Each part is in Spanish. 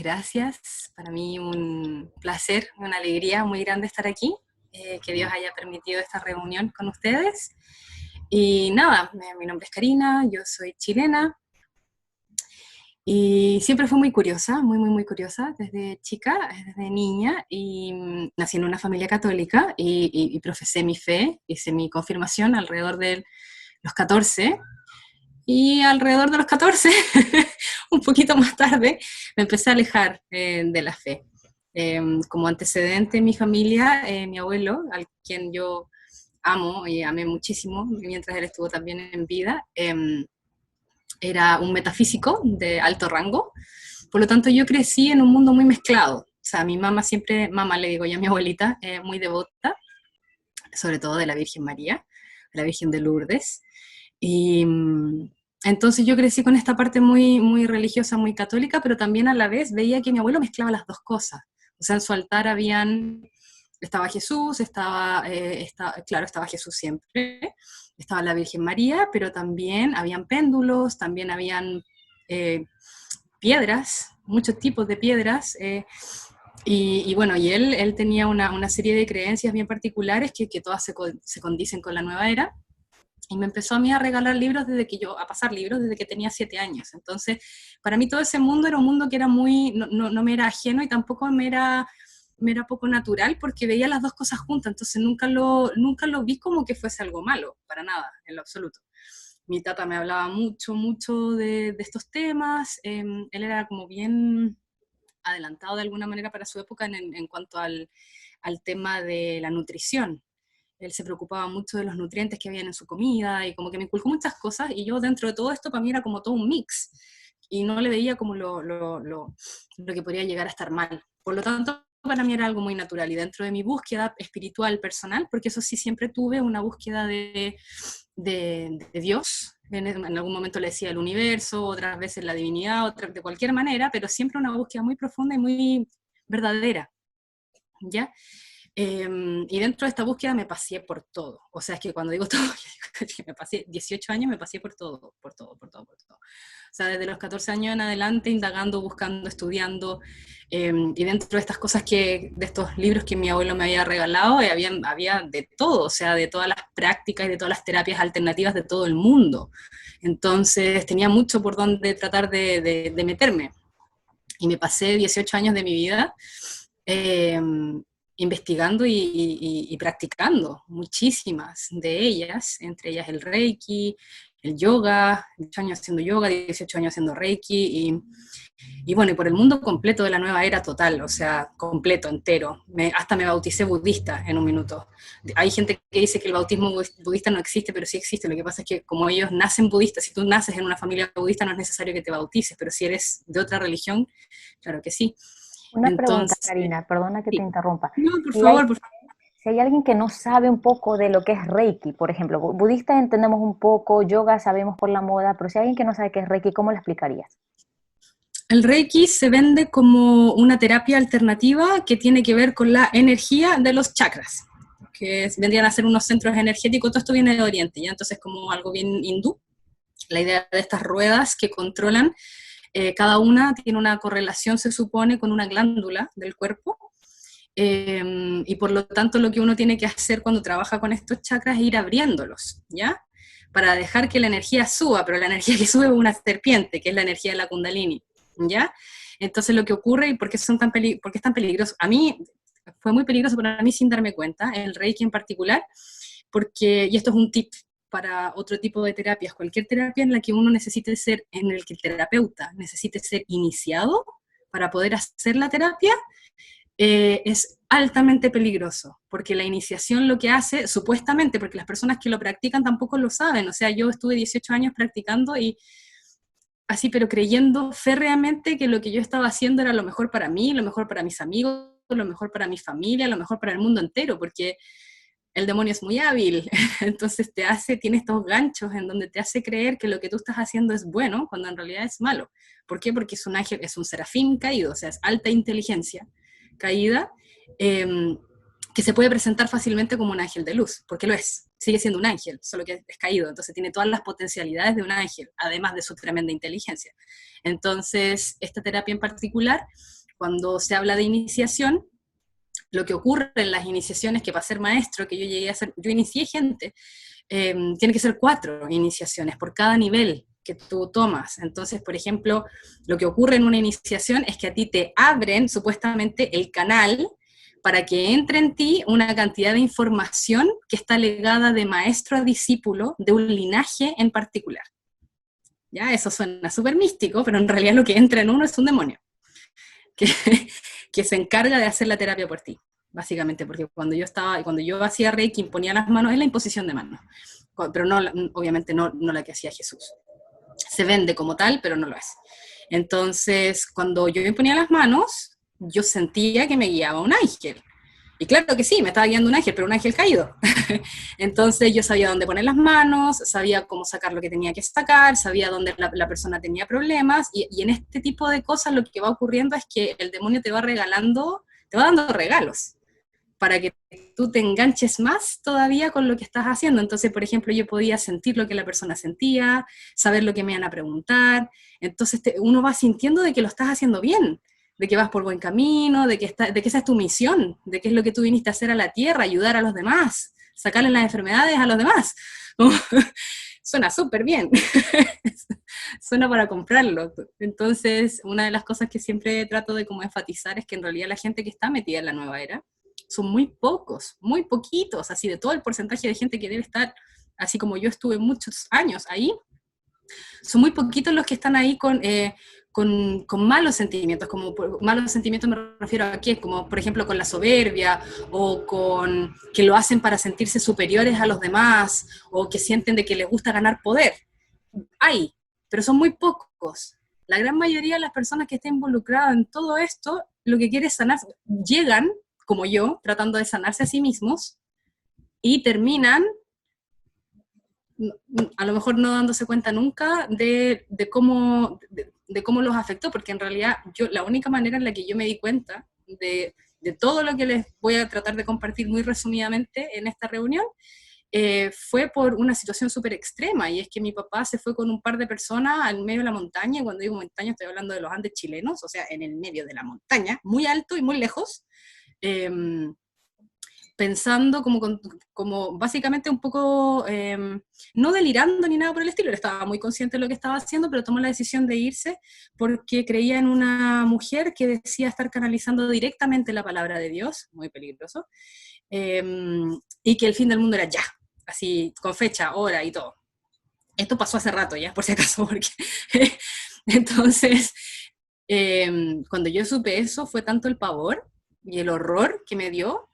gracias. Para mí un placer, una alegría muy grande estar aquí. Que Dios haya permitido esta reunión con ustedes. Y nada, mi nombre es Karina, yo soy chilena y siempre fui muy curiosa, muy curiosa desde chica, desde niña, y nací en una familia católica y profesé mi fe, hice mi confirmación alrededor de los 14. Y alrededor de los 14, un poquito más tarde, me empecé a alejar de la fe. Como antecedente en mi familia, mi abuelo, al quien yo amo y amé muchísimo, mientras él estuvo también en vida, era un metafísico de alto rango. Por lo tanto, yo crecí en un mundo muy mezclado. O sea, mi mamá siempre, mamá le digo yo a mi abuelita, muy devota, sobre todo de la Virgen María, de la Virgen de Lourdes. Y entonces yo crecí con esta parte muy religiosa, muy católica, pero también a la vez veía que mi abuelo mezclaba las dos cosas. O sea, en su altar estaba Jesús, claro, estaba Jesús siempre, estaba la Virgen María, pero también habían péndulos, también habían piedras, muchos tipos de piedras, y bueno, y él tenía una serie de creencias bien particulares que todas se condicen con la nueva era, y me empezó a mí a regalar libros a pasar libros desde que tenía 7 años. Entonces, para mí todo ese mundo era un mundo que era no me era ajeno y tampoco me era poco natural porque veía las dos cosas juntas, entonces nunca lo vi como que fuese algo malo, para nada, en lo absoluto. Mi tata me hablaba mucho de estos temas, él era como bien adelantado de alguna manera para su época en cuanto al tema de la nutrición. Él se preocupaba mucho de los nutrientes que habían en su comida y como que me inculcó muchas cosas y yo dentro de todo esto para mí era como todo un mix y no le veía como lo que podría llegar a estar mal. Por lo tanto, para mí era algo muy natural y dentro de mi búsqueda espiritual personal, porque eso sí siempre tuve una búsqueda de Dios, en algún momento le decía el universo, otras veces la divinidad, de cualquier manera, pero siempre una búsqueda muy profunda y muy verdadera, ¿ya? Y dentro de esta búsqueda me pasé por todo. O sea, es que cuando digo todo, que me pasé 18 años, me pasé por todo, por todo, por todo, por todo. O sea, desde los 14 años en adelante, indagando, buscando, estudiando. Y dentro de estas cosas de estos libros que mi abuelo me había regalado, había de todo, o sea, de todas las prácticas y de todas las terapias alternativas de todo el mundo. Entonces, tenía mucho por donde tratar de meterme. Y me pasé 18 años de mi vida eh, investigando y practicando muchísimas de ellas, entre ellas el Reiki, el yoga, 18 años haciendo yoga, 18 años haciendo Reiki, y bueno, y por el mundo completo de la nueva era total, o sea, completo, entero. Hasta me bauticé budista en un minuto. Hay gente que dice que el bautismo budista no existe, pero sí existe. Lo que pasa es que como ellos nacen budistas, si tú naces en una familia budista no es necesario que te bautices, pero si eres de otra religión, claro que sí. Una pregunta, Entonces, Karina, perdona que te sí. interrumpa. No, por Si hay, favor, por favor. si hay alguien que no sabe un poco de lo que es Reiki, por ejemplo, budistas entendemos un poco, yoga sabemos por la moda, pero si hay alguien que no sabe qué es Reiki, ¿cómo le explicarías? El Reiki se vende como una terapia alternativa que tiene que ver con la energía de los chakras, vendrían a ser unos centros energéticos. Todo esto viene de Oriente, ¿ya? Entonces como algo bien hindú. La idea de estas ruedas que controlan, cada una tiene una correlación, se supone, con una glándula del cuerpo, y por lo tanto lo que uno tiene que hacer cuando trabaja con estos chakras es ir abriéndolos, ¿ya? Para dejar que la energía suba, pero la energía que sube es una serpiente, que es la energía de la kundalini, ¿ya? Entonces lo que ocurre, y por qué, por qué es tan peligroso, a mí fue muy peligroso para mí sin darme cuenta, el Reiki en particular, y esto es un tip para otro tipo de terapias, cualquier terapia en la que uno necesite ser, en el que el terapeuta necesite ser iniciado para poder hacer la terapia, es altamente peligroso, porque la iniciación lo que hace, supuestamente, porque las personas que lo practican tampoco lo saben, o sea, yo estuve 18 años practicando y así, pero creyendo férreamente que lo que yo estaba haciendo era lo mejor para mí, lo mejor para mis amigos, lo mejor para mi familia, lo mejor para el mundo entero, porque el demonio es muy hábil, entonces tiene estos ganchos en donde te hace creer que lo que tú estás haciendo es bueno, cuando en realidad es malo. ¿Por qué? Porque es un ángel, es un serafín caído, o sea, es alta inteligencia caída, eh, que se puede presentar fácilmente como un ángel de luz, porque lo es, sigue siendo un ángel, solo que es caído, entonces tiene todas las potencialidades de un ángel, además de su tremenda inteligencia. Entonces, esta terapia en particular cuando se habla de iniciación, lo que ocurre en las iniciaciones, que para ser maestro, que yo llegué a ser, yo inicié gente, tiene que ser 4 iniciaciones por cada nivel que tú tomas. Entonces, por ejemplo, lo que ocurre en una iniciación es que a ti te abren supuestamente el canal para que entre en ti una cantidad de información que está legada de maestro a discípulo de un linaje en particular. Ya, eso suena súper místico, pero en realidad lo que entra en uno es un demonio, que, que se encarga de hacer la terapia por ti, básicamente, porque cuando yo hacía Reiki, ponía las manos, es la imposición de manos, pero no, obviamente no la que hacía Jesús. Se vende como tal, pero no lo es. Entonces, cuando yo me ponía las manos, yo sentía que me guiaba un ángel. Y claro que sí, me estaba guiando un ángel, pero un ángel caído. Entonces yo sabía dónde poner las manos, sabía cómo sacar lo que tenía que sacar, sabía dónde la persona tenía problemas, y en este tipo de cosas lo que va ocurriendo es que el demonio te va regalando, te va dando regalos para que tú te enganches más todavía con lo que estás haciendo. Entonces, por ejemplo, yo podía sentir lo que la persona sentía, saber lo que me iban a preguntar, entonces uno va sintiendo de que lo estás haciendo bien, de que vas por buen camino, de que esa es tu misión, de que es lo que tú viniste a hacer a la tierra, ayudar a los demás, sacarle las enfermedades a los demás. Suena súper bien, suena para comprarlo. Entonces, una de las cosas que siempre trato de como enfatizar es que en realidad la gente que está metida en la nueva era son muy pocos, muy poquitos, así de todo el porcentaje de gente que debe estar, así como yo estuve muchos años ahí, son muy poquitos los que están ahí con malos sentimientos, como malos sentimientos me refiero a qué, como por ejemplo con la soberbia, o con que lo hacen para sentirse superiores a los demás, o que sienten de que les gusta ganar poder. Hay, pero son muy pocos. La gran mayoría de las personas que están involucradas en todo esto, lo que quieren es sanar, llegan, como yo, tratando de sanarse a sí mismos, y terminan a lo mejor no dándose cuenta nunca de cómo los afectó, porque en realidad la única manera en la que yo me di cuenta de todo lo que les voy a tratar de compartir muy resumidamente en esta reunión, fue por una situación súper extrema, y es que mi papá se fue con un par de personas al medio de la montaña, y cuando digo montaña estoy hablando de los Andes chilenos, o sea, en el medio de la montaña, muy alto y muy lejos, eh, pensando como básicamente un poco, no delirando ni nada por el estilo, él estaba muy consciente de lo que estaba haciendo, pero tomó la decisión de irse porque creía en una mujer que decía estar canalizando directamente la palabra de Dios, muy peligroso, y que el fin del mundo era ya, así con fecha, hora y todo. Esto pasó hace rato ya, por si acaso, porque entonces, cuando yo supe eso, fue tanto el pavor y el horror que me dio.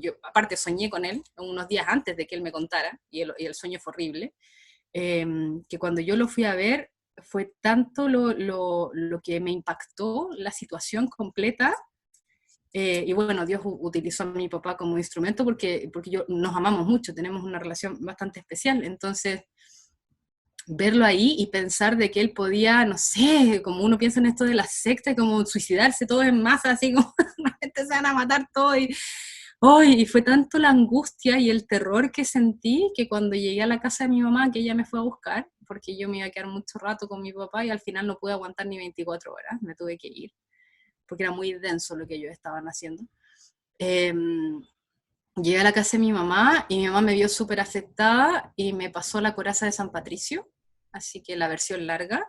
Yo aparte soñé con él unos días antes de que él me contara, y el sueño fue horrible, que cuando yo lo fui a ver, fue tanto lo que me impactó la situación completa, y bueno, Dios utilizó a mi papá como instrumento porque nos amamos mucho, tenemos una relación bastante especial, entonces verlo ahí y pensar de que él podía, no sé, como uno piensa en esto de la secta, como suicidarse todos en masa, así como se van a matar todos, y fue tanto la angustia y el terror que sentí, que cuando llegué a la casa de mi mamá, que ella me fue a buscar, porque yo me iba a quedar mucho rato con mi papá y al final no pude aguantar ni 24 horas, me tuve que ir, porque era muy denso lo que ellos estaban haciendo. Eh, Llegué a la casa de mi mamá y mi mamá me vio súper afectada y me pasó la coraza de San Patricio, así que la versión larga,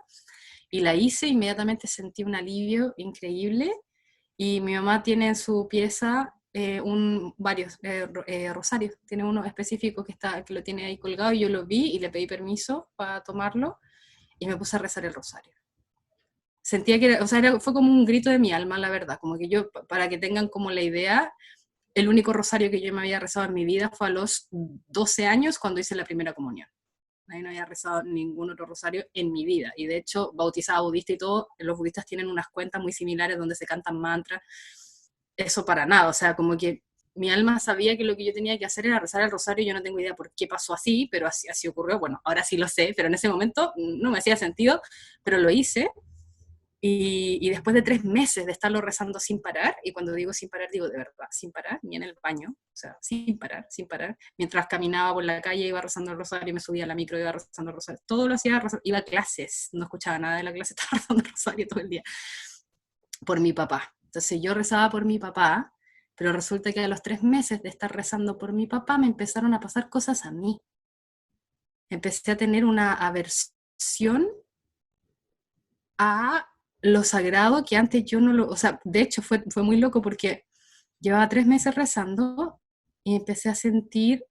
y la hice, inmediatamente sentí un alivio increíble, y mi mamá tiene en su pieza varios rosarios, tiene uno específico que lo tiene ahí colgado, y yo lo vi y le pedí permiso para tomarlo y me puse a rezar el rosario. Sentía que o sea, fue como un grito de mi alma, la verdad, como que yo, para que tengan como la idea, el único rosario que yo me había rezado en mi vida fue a los 12 años cuando hice la primera comunión. Ahí no había rezado ningún otro rosario en mi vida. Y de hecho, bautizada budista y todo, los budistas tienen unas cuentas muy similares donde se cantan mantras. Eso para nada, o sea, como que mi alma sabía que lo que yo tenía que hacer era rezar el rosario, y yo no tengo idea por qué pasó así, pero así ocurrió. Bueno, ahora sí lo sé, pero en ese momento no me hacía sentido, pero lo hice. Y después de 3 meses de estarlo rezando sin parar, y cuando digo sin parar, digo de verdad, sin parar, ni en el baño, o sea, sin parar, mientras caminaba por la calle, iba rezando el rosario, me subía a la micro, iba rezando el rosario, todo lo hacía, iba a clases, no escuchaba nada de la clase, estaba rezando el rosario todo el día. por mi papá. Entonces yo rezaba por mi papá, pero resulta que a los 3 meses de estar rezando por mi papá me empezaron a pasar cosas a mí. Empecé a tener una aversión a lo sagrado que antes yo no lo, o sea, de hecho fue muy loco porque llevaba 3 meses rezando y empecé a sentir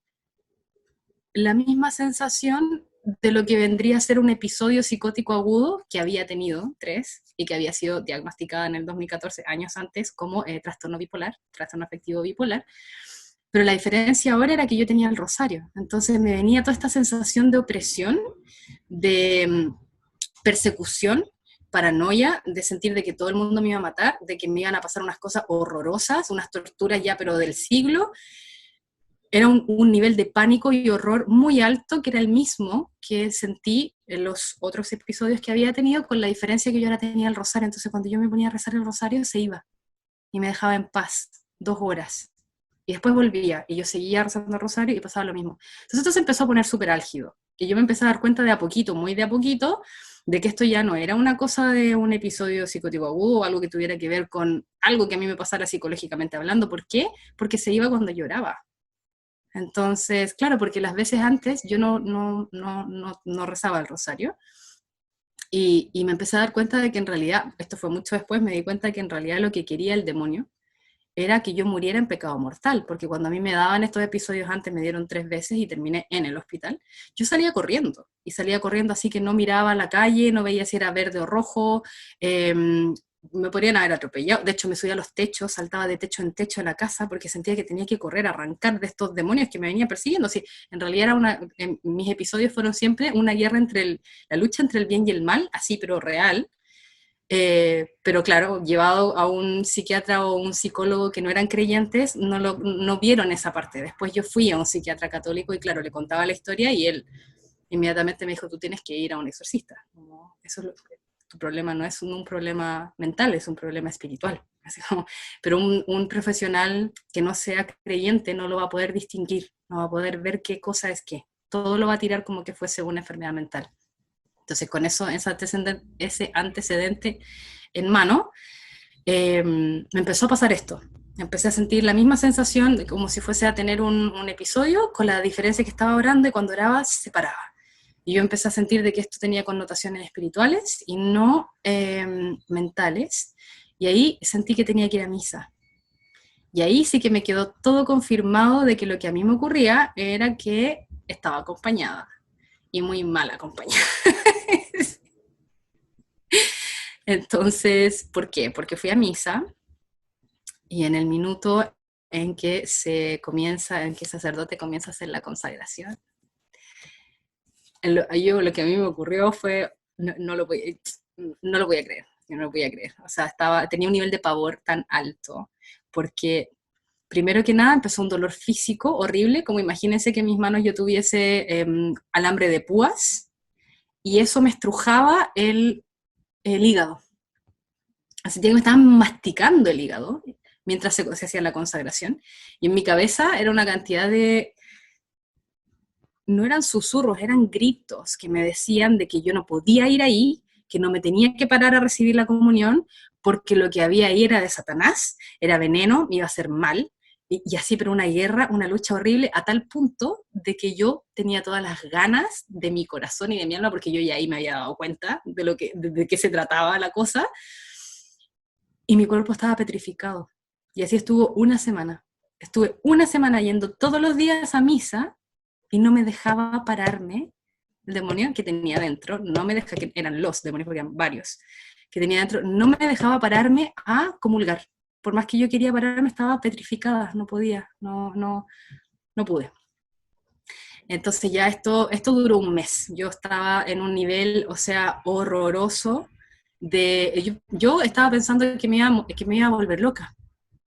la misma sensación de lo que vendría a ser un episodio psicótico agudo que había tenido, 3, y que había sido diagnosticada en el 2014, años antes, como trastorno bipolar, trastorno afectivo bipolar. Pero la diferencia ahora era que yo tenía el rosario. Entonces me venía toda esta sensación de opresión, de persecución, paranoia, de sentir de que todo el mundo me iba a matar, de que me iban a pasar unas cosas horrorosas, unas torturas ya pero del siglo. Era un nivel de pánico y horror muy alto, que era el mismo que sentí en los otros episodios que había tenido, con la diferencia que yo ahora tenía el rosario. Entonces cuando yo me ponía a rezar el rosario se iba y me dejaba en paz 2 horas. Y después volvía y yo seguía rezando el rosario y pasaba lo mismo. Entonces esto se empezó a poner súper álgido. Y yo me empecé a dar cuenta de a poquito, muy de a poquito, de que esto ya no era una cosa de un episodio psicótico agudo o algo que tuviera que ver con algo que a mí me pasara psicológicamente hablando. ¿Por qué? Porque se iba cuando lloraba. Entonces, claro, porque las veces antes yo no rezaba el rosario y me empecé a dar cuenta de que en realidad, esto fue mucho después, me di cuenta de que en realidad lo que quería el demonio era que yo muriera en pecado mortal, porque cuando a mí me daban estos episodios antes, me dieron 3 veces y terminé en el hospital, yo salía corriendo así que no miraba a la calle, no veía si era verde o rojo, eh, me podrían haber atropellado, de hecho me subía a los techos, saltaba de techo en techo de la casa porque sentía que tenía que correr, arrancar de estos demonios que me venían persiguiendo. Sí, en realidad mis episodios fueron siempre una guerra la lucha entre el bien y el mal, así pero real. Pero claro, llevado a un psiquiatra o un psicólogo que no eran creyentes, no vieron esa parte. Después yo fui a un psiquiatra católico y claro, le contaba la historia y él inmediatamente me dijo, tú tienes que ir a un exorcista. Como, tu problema no es un problema mental, es un problema espiritual. Así como, pero un profesional que no sea creyente no lo va a poder distinguir, no va a poder ver qué cosa es qué. Todo lo va a tirar como que fuese una enfermedad mental. Entonces, con ese antecedente en mano, me empezó a pasar esto. Empecé a sentir la misma sensación de como si fuese a tener un episodio, con la diferencia que estaba orando y cuando oraba se paraba. Y yo empecé a sentir de que esto tenía connotaciones espirituales y no mentales. Y ahí sentí que tenía que ir a misa. Y ahí sí que me quedó todo confirmado de que lo que a mí me ocurría era que estaba acompañada. Y muy mal acompañada. Entonces, ¿por qué? Porque fui a misa y en el minuto en que en que el sacerdote comienza a hacer la consagración, lo que a mí me ocurrió fue, no lo voy a creer, yo no lo voy a creer. O sea, tenía un nivel de pavor tan alto, porque primero que nada empezó un dolor físico horrible, como imagínense que en mis manos yo tuviese alambre de púas, y eso me estrujaba el hígado. Así que me estaban masticando el hígado mientras se hacía la consagración. Y en mi cabeza era una cantidad de... No eran susurros, eran gritos que me decían de que yo no podía ir ahí, que no me tenía que parar a recibir la comunión, porque lo que había ahí era de Satanás, era veneno, me iba a hacer mal, y así, pero una guerra, una lucha horrible, a tal punto de que yo tenía todas las ganas de mi corazón y de mi alma, porque yo ya ahí me había dado cuenta de qué se trataba la cosa, y mi cuerpo estaba petrificado. Y así estuvo una semana. Estuve una semana yendo todos los días a misa y no me dejaba pararme el demonio que tenía dentro, no me dejaba, que eran los demonios, porque eran varios, que tenía dentro, no me dejaba pararme a comulgar. Por más que yo quería pararme, estaba petrificada, no podía, no pude. Entonces ya esto duró un mes. Yo estaba en un nivel, o sea, horroroso. Yo estaba pensando que me iba a volver loca.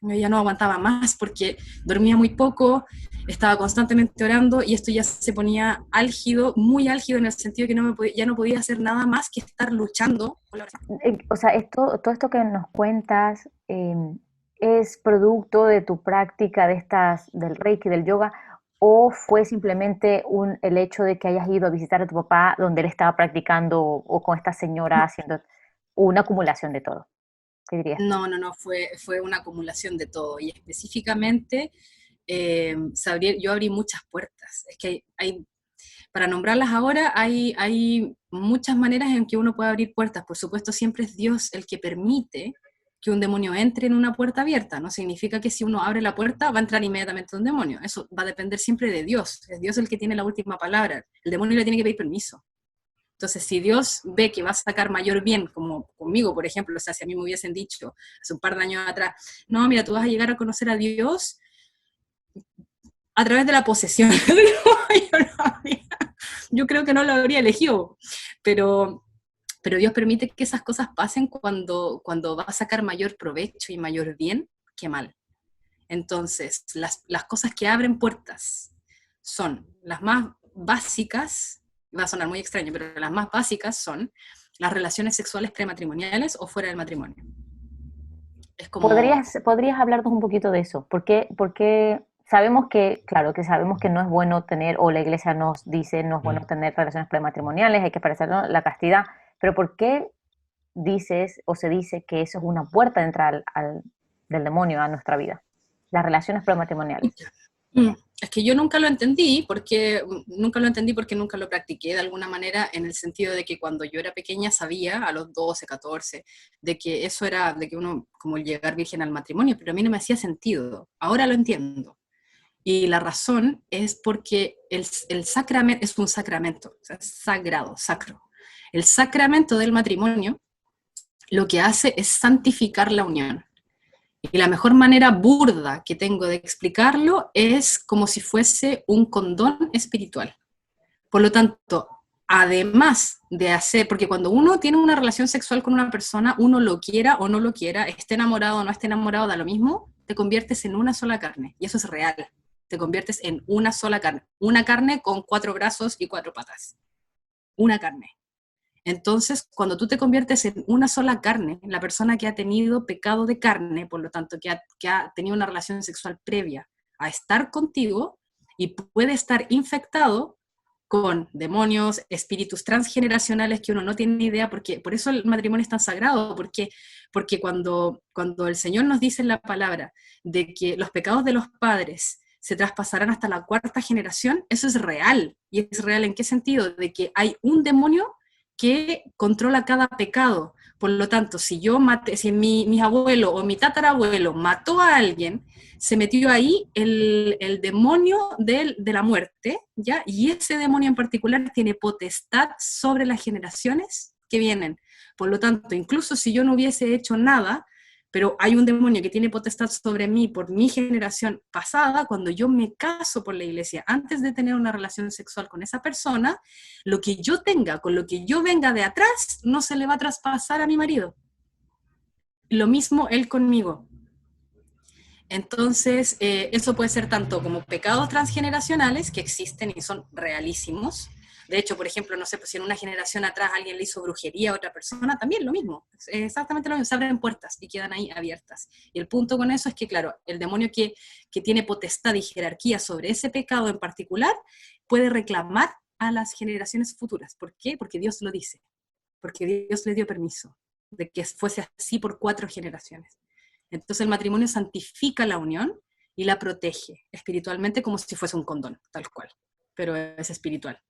Yo ya no aguantaba más porque dormía muy poco, estaba constantemente orando y esto ya se ponía álgido, muy álgido en el sentido que ya no podía hacer nada más que estar luchando. O sea, todo esto que nos cuentas es producto de tu práctica del Reiki, del yoga, o fue simplemente el hecho de que hayas ido a visitar a tu papá donde él estaba practicando o con esta señora haciendo una acumulación de todo. ¿Qué dirías? No, fue una acumulación de todo, y específicamente yo abrí muchas puertas. Es que para nombrarlas ahora, hay muchas maneras en que uno puede abrir puertas. Por supuesto, siempre es Dios el que permite que un demonio entre en una puerta abierta. No significa que si uno abre la puerta va a entrar inmediatamente un demonio. Eso va a depender siempre de Dios. Es Dios el que tiene la última palabra. El demonio le tiene que pedir permiso. Entonces, si Dios ve que va a sacar mayor bien, como conmigo, por ejemplo, o sea, si a mí me hubiesen dicho hace un par de años atrás, no, mira, tú vas a llegar a conocer a Dios a través de la posesión. Yo creo que no lo habría elegido, pero, pero Dios permite que esas cosas pasen cuando va a sacar mayor provecho y mayor bien que mal. Entonces, las cosas que abren puertas son las más básicas, va a sonar muy extraño, pero las más básicas son las relaciones sexuales prematrimoniales o fuera del matrimonio. Es como... ¿Podrías hablarnos un poquito de eso? Porque sabemos que, claro, que sabemos que no es bueno tener, o la iglesia nos dice, no es bueno tener relaciones prematrimoniales, hay que parecer la castidad, pero ¿por qué dices o se dice que eso es una puerta de entrada del demonio a nuestra vida? Las relaciones prematrimoniales. Es que yo nunca lo entendí porque nunca lo practiqué de alguna manera, en el sentido de que cuando yo era pequeña sabía, a los 12, 14, de que eso era, de que uno, como el llegar virgen al matrimonio, pero a mí no me hacía sentido. Ahora lo entiendo. Y la razón es porque el sacramento es un sacramento, o sea, sagrado, sacro. El sacramento del matrimonio lo que hace es santificar la unión. Y la mejor manera burda que tengo de explicarlo es como si fuese un condón espiritual. Por lo tanto, además de hacer, porque cuando uno tiene una relación sexual con una persona, uno lo quiera o no lo quiera, esté enamorado o no esté enamorado, da lo mismo, te conviertes en una sola carne. Y eso es real. Te conviertes en una sola carne. Una carne con 4 brazos y 4 patas. Una carne. Entonces, cuando tú te conviertes en una sola carne, la persona que ha tenido pecado de carne, por lo tanto, que ha tenido una relación sexual previa a estar contigo, y puede estar infectado con demonios, espíritus transgeneracionales que uno no tiene ni idea, porque por eso el matrimonio es tan sagrado, porque cuando el Señor nos dice en la palabra de que los pecados de los padres se traspasarán hasta la 4ª generación, eso es real. ¿Y es real en qué sentido? De que hay un demonio que controla cada pecado. Por lo tanto, si mi abuelo o mi tatarabuelo mató a alguien, se metió ahí el demonio de la muerte, ¿ya? Y ese demonio en particular tiene potestad sobre las generaciones que vienen. Por lo tanto, incluso si yo no hubiese hecho nada, pero hay un demonio que tiene potestad sobre mí por mi generación pasada, cuando yo me caso por la iglesia, antes de tener una relación sexual con esa persona, lo que yo tenga, con lo que yo venga de atrás, no se le va a traspasar a mi marido. Lo mismo él conmigo. Entonces, eso puede ser tanto como pecados transgeneracionales, que existen y son realísimos. De hecho, por ejemplo, no sé, pues si en una generación atrás alguien le hizo brujería a otra persona, también lo mismo, exactamente lo mismo, se abren puertas y quedan ahí abiertas. Y el punto con eso es que, claro, el demonio que tiene potestad y jerarquía sobre ese pecado en particular, puede reclamar a las generaciones futuras. ¿Por qué? Porque Dios lo dice, porque Dios le dio permiso de que fuese así por 4 generaciones. Entonces el matrimonio santifica la unión y la protege espiritualmente, como si fuese un condón, tal cual, pero es espiritual.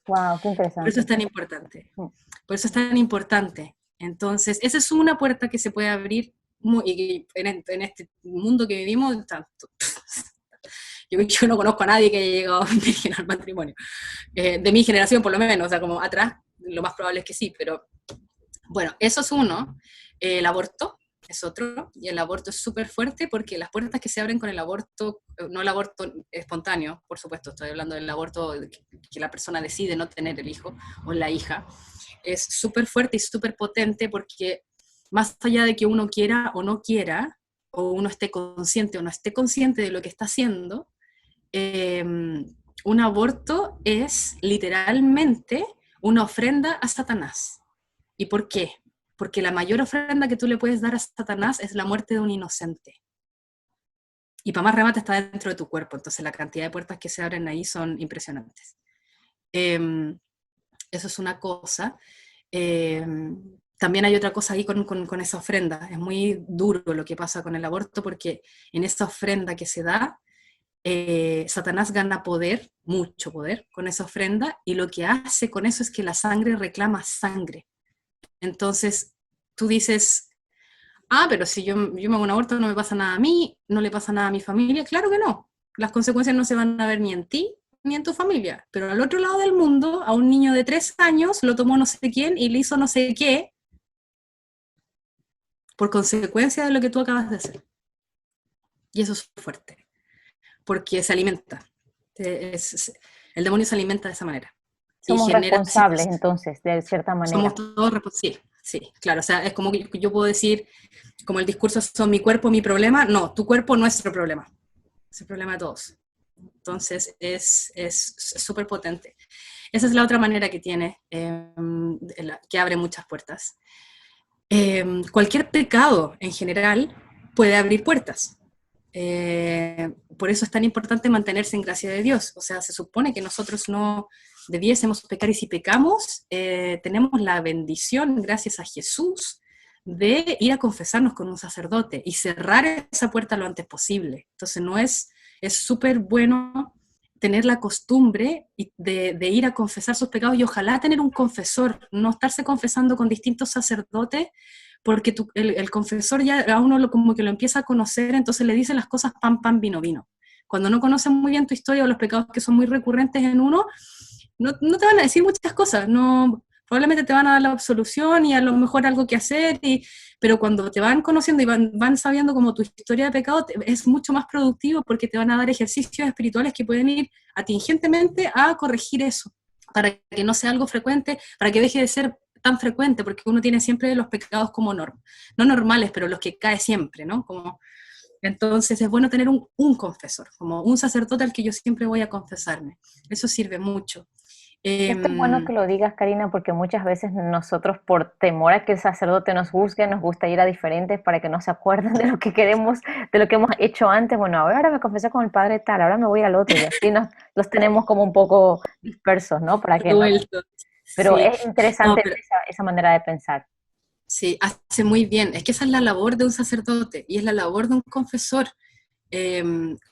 Wow, qué Por eso es interesante. tan importante. Por eso es tan importante. Entonces, esa es una puerta que se puede abrir en este mundo que vivimos. Tanto. Yo no conozco a nadie que haya llegado virgen al matrimonio. De mi generación, por lo menos, o sea, como atrás, lo más probable es que sí, pero bueno, eso es uno. El aborto es otro, y el aborto es súper fuerte porque las puertas que se abren con el aborto, no el aborto espontáneo, por supuesto, estoy hablando del aborto que la persona decide no tener el hijo o la hija, es súper fuerte y súper potente porque más allá de que uno quiera o no quiera, o uno esté consciente o no esté consciente de lo que está haciendo, eh, un aborto es literalmente una ofrenda a Satanás. ¿Y por qué? Porque la mayor ofrenda que tú le puedes dar a Satanás es la muerte de un inocente. Y para más remate está dentro de tu cuerpo, entonces la cantidad de puertas que se abren ahí son impresionantes. Eso es una cosa. también hay otra cosa ahí con esa ofrenda. Es muy duro lo que pasa con el aborto, porque en esa ofrenda que se da, Satanás gana poder, mucho poder, con esa ofrenda, y lo que hace con eso es que la sangre reclama sangre. Entonces, tú dices, pero si yo me hago un aborto no me pasa nada a mí, no le pasa nada a mi familia. Claro que no. Las consecuencias no se van a ver ni en ti ni en tu familia. Pero al otro lado del mundo, a un niño de 3 años lo tomó no sé quién y le hizo no sé qué por consecuencia de lo que tú acabas de hacer. Y eso es fuerte, porque se alimenta. El demonio se alimenta de esa manera. Y Somos genera responsables entonces, de cierta manera. somos todos responsables. Sí, sí, claro. O sea, es como que yo puedo decir, como el discurso son mi cuerpo, mi problema. No, tu cuerpo, nuestro problema. Es el problema de todos. Entonces, es súper potente. Esa es la otra manera que tiene, que abre muchas puertas. Cualquier pecado en general puede abrir puertas. Por eso es tan importante mantenerse en gracia de Dios. O sea, se supone que nosotros no debiésemos pecar, y si pecamos, tenemos la bendición, gracias a Jesús, de ir a confesarnos con un sacerdote y cerrar esa puerta lo antes posible. Entonces es súper bueno tener la costumbre de ir a confesar sus pecados, y ojalá tener un confesor, no estarse confesando con distintos sacerdotes, porque el confesor ya a uno como que lo empieza a conocer, entonces le dice las cosas pan, pan, vino, vino. Cuando no conocen muy bien tu historia o los pecados que son muy recurrentes en uno, no te van a decir muchas cosas, no, probablemente te van a dar la absolución y a lo mejor algo que hacer, pero cuando te van conociendo y van sabiendo como tu historia de pecado, es mucho más productivo, porque te van a dar ejercicios espirituales que pueden ir atingentemente a corregir eso, para que no sea algo frecuente, para que deje de ser tan frecuente, porque uno tiene siempre los pecados como no normales, pero los que cae siempre, ¿no? Entonces es bueno tener un confesor, como un sacerdote al que yo siempre voy a confesarme. Eso sirve mucho. Esto es bueno que lo digas, Karina, porque muchas veces nosotros, por temor a que el sacerdote nos juzgue, nos gusta ir a diferentes para que no se acuerden de lo que queremos, de lo que hemos hecho antes. Bueno, ahora me confesé con el padre tal, ahora me voy al otro, y así los tenemos como un poco dispersos, ¿no? Para que no. Revuelto. Pero Sí, es no, interesante pero esa manera de pensar. sí, hace muy bien. Es que esa es la labor de un sacerdote y es la labor de un confesor.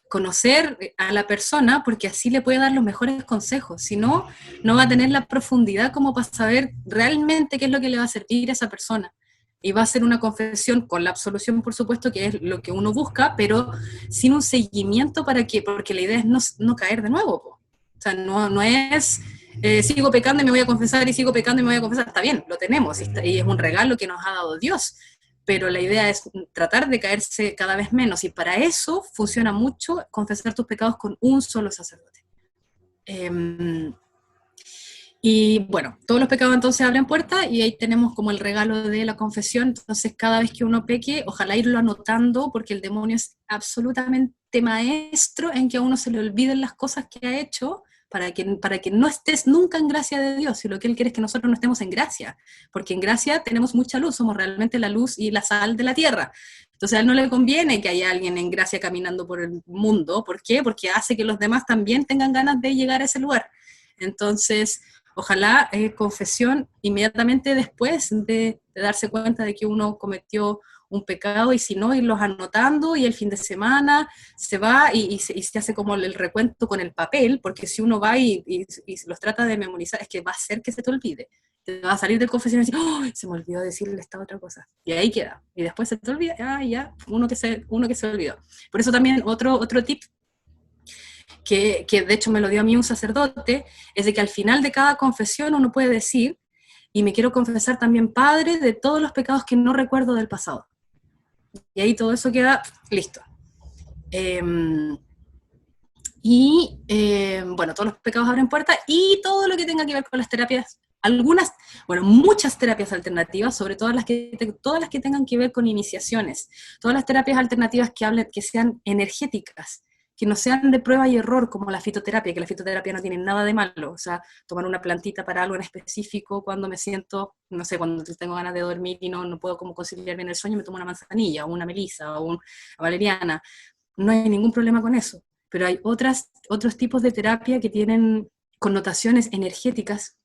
Conocer a la persona, porque así le puede dar los mejores consejos. Si no, no va a tener la profundidad como para saber realmente qué es lo que le va a servir a esa persona. Y va a ser una confesión con la absolución, por supuesto, que es lo que uno busca, pero sin un seguimiento porque la idea es no caer de nuevo. Po. O sea, no es sigo pecando y me voy a confesar, y sigo pecando y me voy a confesar. Está bien, lo tenemos, y es un regalo que nos ha dado Dios, pero la idea es tratar de caerse cada vez menos, y para eso funciona mucho confesar tus pecados con un solo sacerdote. Y bueno, todos los pecados entonces abren puertas, y ahí tenemos como el regalo de la confesión. Entonces cada vez que uno peque, ojalá irlo anotando, porque el demonio es absolutamente maestro en que a uno se le olviden las cosas que ha hecho, para que no estés nunca en gracia de Dios, y lo que Él quiere es que nosotros no estemos en gracia, porque en gracia tenemos mucha luz, somos realmente la luz y la sal de la tierra. Entonces a Él no le conviene que haya alguien en gracia caminando por el mundo. ¿Por qué? Porque hace que los demás también tengan ganas de llegar a ese lugar. Entonces, ojalá confesión inmediatamente después de darse cuenta de que uno cometió un pecado, y si no, irlos anotando, y el fin de semana se va y se hace como el recuento con el papel, porque si uno va y los trata de memorizar, es que va a ser que se te olvide. Te va a salir del confesión y decir, ¡oh! Se me olvidó decirle esta otra cosa. Y ahí queda. Y después se te olvida, ya, uno que se olvidó. Por eso también otro tip que de hecho me lo dio a mí un sacerdote, es de que al final de cada confesión uno puede decir, y me quiero confesar también, Padre, de todos los pecados que no recuerdo del pasado. Y ahí todo eso queda listo. Bueno, todos los pecados abren puertas, y todo lo que tenga que ver con las terapias, muchas terapias alternativas, sobre todo todas las que tengan que ver con iniciaciones, todas las terapias alternativas que sean energéticas, que no sean de prueba y error, como la fitoterapia, que la fitoterapia no tiene nada de malo. O sea, tomar una plantita para algo en específico, cuando me siento, no sé, cuando tengo ganas de dormir y no puedo como conciliar bien el sueño, me tomo una manzanilla, o una melisa, o una valeriana. No hay ningún problema con eso. Pero hay otros tipos de terapia que tienen connotaciones energéticas,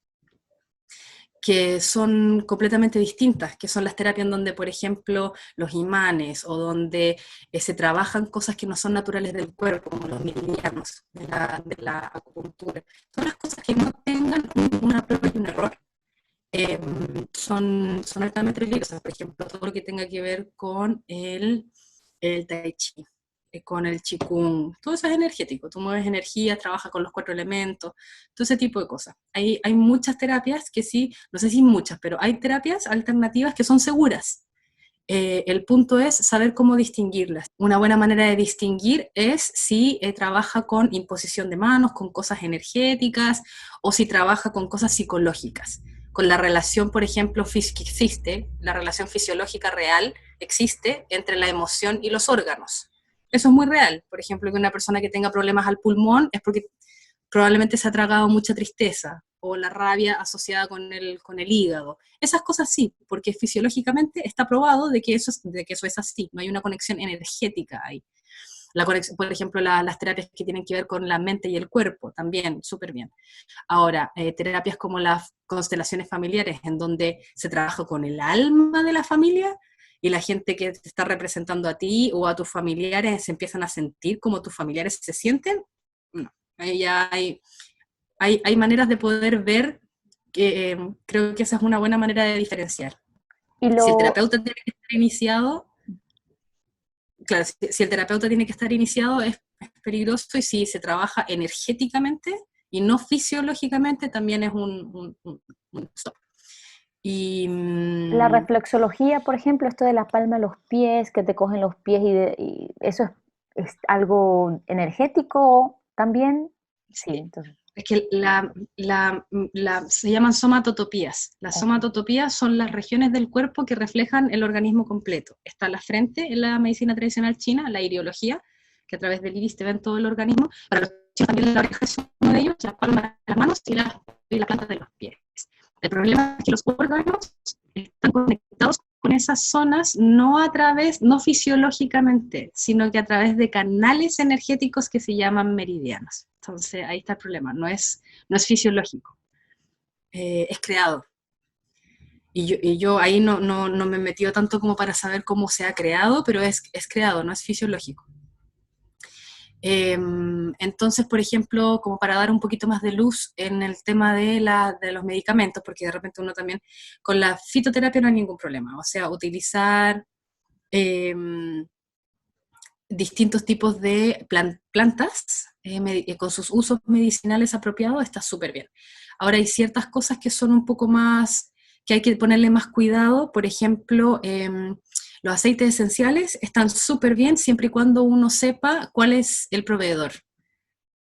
que son completamente distintas, que son las terapias en donde, por ejemplo, los imanes o donde se trabajan cosas que no son naturales del cuerpo, como los meridianos de la acupuntura. Son las cosas que no tengan una prueba y un error. Son altamente peligrosas. Por ejemplo, todo lo que tenga que ver con el tai chi, con el qigong, todo eso es energético. Tú mueves energía, trabajas con los 4 elementos, todo ese tipo de cosas. Hay muchas terapias que sí, no sé si muchas, pero hay terapias alternativas que son seguras. El punto es saber cómo distinguirlas. Una buena manera de distinguir es si trabaja con imposición de manos, con cosas energéticas, o si trabaja con cosas psicológicas. Con la relación, por ejemplo, que existe, la relación fisiológica real existe entre la emoción y los órganos. Eso es muy real. Por ejemplo, que una persona que tenga problemas al pulmón es porque probablemente se ha tragado mucha tristeza, o la rabia asociada con el hígado. Esas cosas sí, porque fisiológicamente está probado de que eso es así, no hay una conexión energética ahí. Por ejemplo, las terapias que tienen que ver con la mente y el cuerpo, también, súper bien. Ahora, terapias como las constelaciones familiares, en donde se trabaja con el alma de la familia, y la gente que te está representando a ti o a tus familiares se empiezan a sentir como tus familiares se sienten, no. Ahí ya hay maneras de poder ver que creo que esa es una buena manera de diferenciar. Y Si el lo, terapeuta tiene que estar iniciado, claro, si el terapeuta tiene que estar iniciado es peligroso, y si se trabaja energéticamente y no fisiológicamente también es un stop. Y la reflexología, por ejemplo, esto de la palma de los pies, que te cogen los pies y eso es algo energético también. Sí, sí, entonces, es que se llaman somatotopías. Las ok. somatotopías son las regiones del cuerpo que reflejan el organismo completo. Está la frente en la medicina tradicional china, la iriología, que a través del iris te ven todo el organismo. Para los chinos también la oreja es uno de ellos, la palma de las manos y la planta de los pies. El problema es que los órganos están conectados con esas zonas no fisiológicamente, sino que a través de canales energéticos que se llaman meridianos. Entonces ahí está el problema, no es fisiológico, es creado. Y yo ahí no me he metido tanto como para saber cómo se ha creado, pero es creado, no es fisiológico. Entonces, por ejemplo, como para dar un poquito más de luz en el tema de los medicamentos, porque de repente uno también, con la fitoterapia no hay ningún problema, o sea, utilizar eh, distintos tipos de plantas con sus usos medicinales apropiados está súper bien. Ahora hay ciertas cosas que son un poco más, que hay que ponerle más cuidado, por ejemplo, los aceites esenciales están súper bien siempre y cuando uno sepa cuál es el proveedor,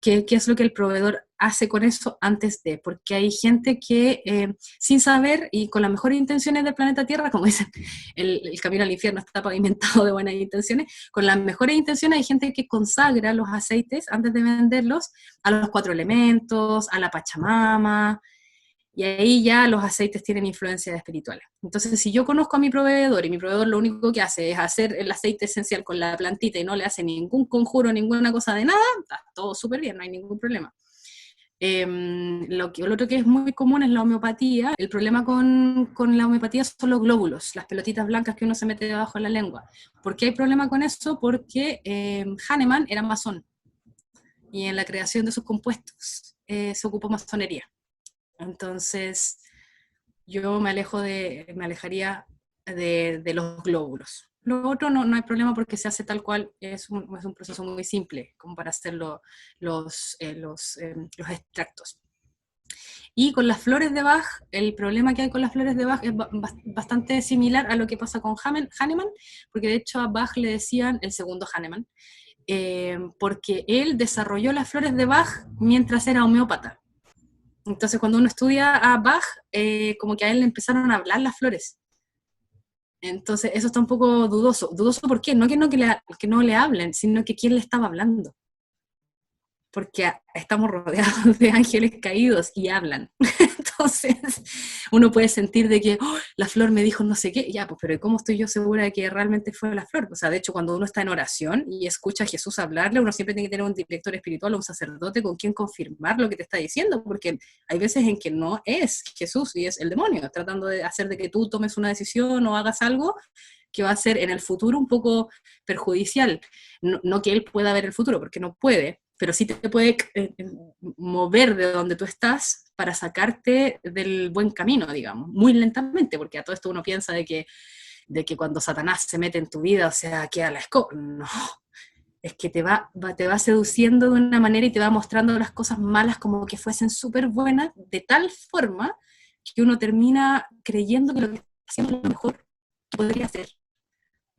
qué es lo que el proveedor hace con eso antes de, porque hay gente que sin saber y con las mejores intenciones del planeta Tierra, como dicen, el camino al infierno está pavimentado de buenas intenciones, con las mejores intenciones hay gente que consagra los aceites antes de venderlos a los 4 elementos, a la Pachamama, y ahí ya los aceites tienen influencias espirituales. Entonces, si yo conozco a mi proveedor y mi proveedor lo único que hace es hacer el aceite esencial con la plantita y no le hace ningún conjuro, ninguna cosa de nada, está todo súper bien, no hay ningún problema. Lo otro que es muy común es la homeopatía. El problema con la homeopatía son los glóbulos, las pelotitas blancas que uno se mete debajo de la lengua. ¿Por qué hay problema con eso? Porque Hahnemann era masón y en la creación de sus compuestos se ocupó masonería. Entonces, yo me alejaría de los glóbulos. Lo otro no hay problema porque se hace tal cual, es un proceso muy simple, como para hacer los extractos. Y con las flores de Bach, el problema que hay con las flores de Bach es bastante similar a lo que pasa con Hahnemann, porque de hecho a Bach le decían el segundo Hahnemann, porque él desarrolló las flores de Bach mientras era homeópata. Entonces, cuando uno estudia a Bach, como que a él le empezaron a hablar las flores. Entonces, eso está un poco dudoso. ¿Dudoso por qué? No que no le hablen, sino que quién le estaba hablando. porque estamos rodeados de ángeles caídos y hablan. Entonces, uno puede sentir de que "Oh, la flor me dijo no sé qué", ya, pues, pero ¿cómo estoy yo segura de que realmente fue la flor? O sea, de hecho, cuando uno está en oración y escucha a Jesús hablarle, uno siempre tiene que tener un director espiritual o un sacerdote con quien confirmar lo que te está diciendo, porque hay veces en que no es Jesús y es el demonio, tratando de hacer de que tú tomes una decisión o hagas algo que va a ser en el futuro un poco perjudicial. No, no que él pueda ver el futuro, porque no puede, pero sí te puede mover de donde tú estás para sacarte del buen camino, digamos, muy lentamente, porque a todo esto uno piensa de que cuando Satanás se mete en tu vida, o sea, queda la escoba. No, es que te va seduciendo de una manera y te va mostrando las cosas malas como que fuesen súper buenas, de tal forma que uno termina creyendo que lo que está haciendo es lo mejor que podría hacer.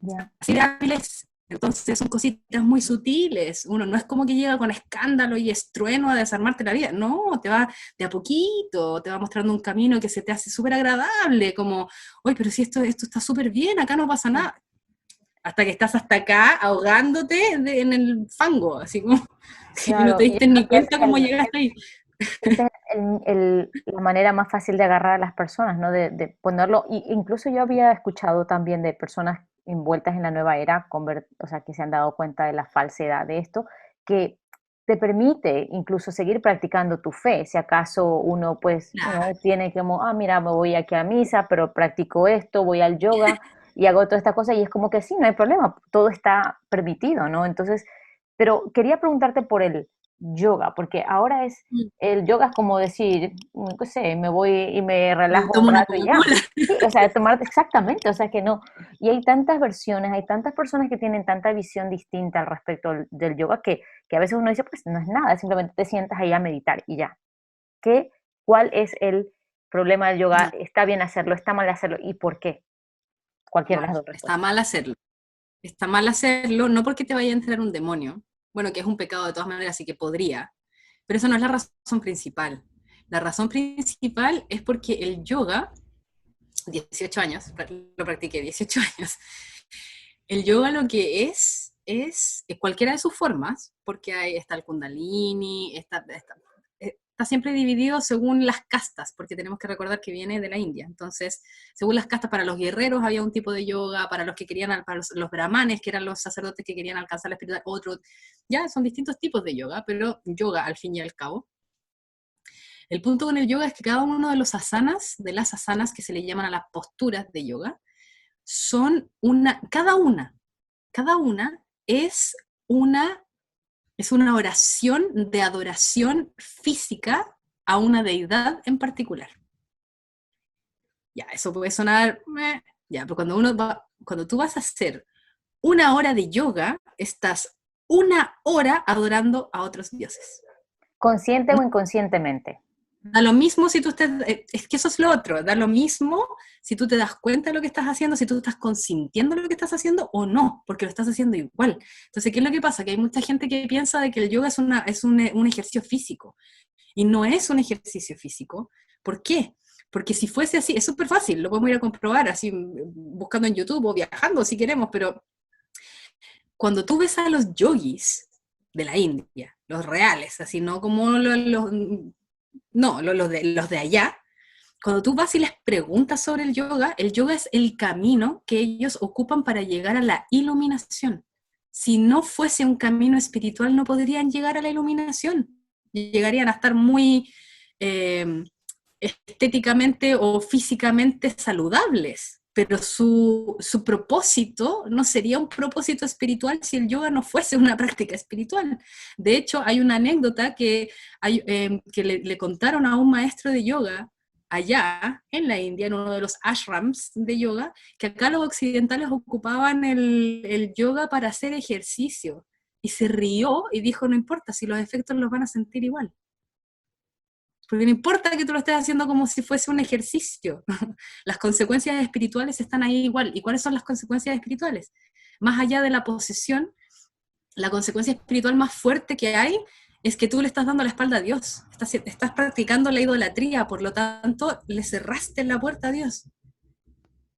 Ya. Así de hábiles. Entonces son cositas muy sutiles. Uno no es como que llega con escándalo y estrueno a desarmarte la vida. No, te va de a poquito, te va mostrando un camino que se te hace súper agradable, como, oye, pero si esto está súper bien, acá no pasa nada. Hasta que estás hasta acá ahogándote en el fango, así como que no Claro, te y diste ni esa cuenta cómo llegaste ahí. esa es la manera más fácil de agarrar a las personas, ¿no? De ponerlo, y incluso yo había escuchado también de personas envueltas en la nueva era, o sea, que se han dado cuenta de la falsedad de esto, que te permite incluso seguir practicando tu fe, si acaso uno pues, Claro. tiene como, mira, me voy aquí a misa, pero practico esto, voy al yoga y hago todas estas cosas, y es como que sí, no hay problema, todo está permitido, ¿no? Entonces, pero quería preguntarte por el yoga, porque ahora el yoga es como decir, qué sé, me voy y me Me relajo un tomo una rato y ya. Coca-Cola. Sí, o sea, tomar exactamente, o sea que no. Y hay tantas versiones, hay tantas personas que tienen tanta visión distinta al respecto del yoga que a veces uno dice, pues no es nada, simplemente te sientas ahí a meditar y ya. ¿Cuál es el problema del yoga? No, ¿Está bien hacerlo? ¿Está mal hacerlo? ¿Y por qué? Cualquiera no, de las dos está respuestas. mal hacerlo. Está mal hacerlo, no porque te vaya a entrar un demonio, bueno, que es un pecado de todas maneras, así que podría, pero eso no es la razón principal. La razón principal es porque el yoga, 18 años, lo practiqué 18 años, el yoga lo que es cualquiera de sus formas, porque está el kundalini, está siempre dividido según las castas, porque tenemos que recordar que viene de la India. Entonces, según las castas, para los guerreros había un tipo de yoga, para los que querían, para los brahmanes, que eran los sacerdotes que querían alcanzar la espiritualidad, otro. Ya son distintos tipos de yoga, pero yoga al fin y al cabo. El punto con el yoga es que cada uno de los asanas, de las asanas que se le llaman a las posturas de yoga, son cada una una, es una oración de adoración física a una deidad en particular. Ya, eso puede sonar, ya, pero cuando tú vas a hacer una hora de yoga, estás una hora adorando a otros dioses. Consciente o inconscientemente. Da lo mismo si tú estás, es que eso es lo otro, da lo mismo si tú te das cuenta de lo que estás haciendo, si tú estás consintiendo lo que estás haciendo o no, porque lo estás haciendo igual. Entonces, ¿qué es lo que pasa? Que hay mucha gente que piensa de que el yoga es un ejercicio físico, y no es un ejercicio físico. ¿Por qué? Porque si fuese así, es súper fácil, lo podemos ir a comprobar, así buscando en YouTube o viajando si queremos, pero cuando tú ves a los yogis de la India, los reales, así, no como no, los de allá, cuando tú vas y les preguntas sobre el yoga es el camino que ellos ocupan para llegar a la iluminación. Si no fuese un camino espiritual, no podrían llegar a la iluminación. Llegarían a estar muy eh, estéticamente o físicamente saludables, pero su propósito no sería un propósito espiritual si el yoga no fuese una práctica espiritual. De hecho, hay una anécdota que le contaron a un maestro de yoga allá en la India, en uno de los ashrams de yoga, que acá los occidentales ocupaban el yoga para hacer ejercicio. Y se rió y dijo, no importa, si los efectos los van a sentir igual. Porque no importa que tú lo estés haciendo como si fuese un ejercicio. Las consecuencias espirituales están ahí igual. ¿Y cuáles son las consecuencias espirituales? Más allá de la posesión, la consecuencia espiritual más fuerte que hay es que tú le estás dando la espalda a Dios. Estás practicando la idolatría, por lo tanto, le cerraste la puerta a Dios.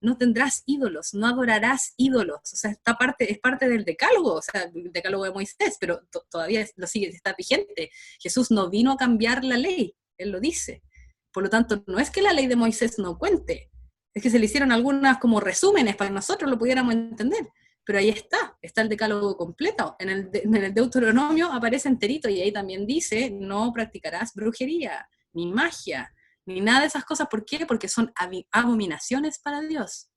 no tendrás ídolos, no adorarás ídolos. O sea, es parte del decálogo, o sea, el decálogo de Moisés, pero todavía lo sigue, está vigente. Jesús no vino a cambiar la ley, él lo dice. Por lo tanto, no es que la ley de Moisés no cuente, es que se le hicieron algunas como resúmenes para que nosotros lo pudiéramos entender. Pero ahí está el decálogo completo. En el Deuteronomio aparece enterito y ahí también dice, no practicarás brujería, ni magia, ni nada de esas cosas. ¿Por qué? Porque son abominaciones para Dios.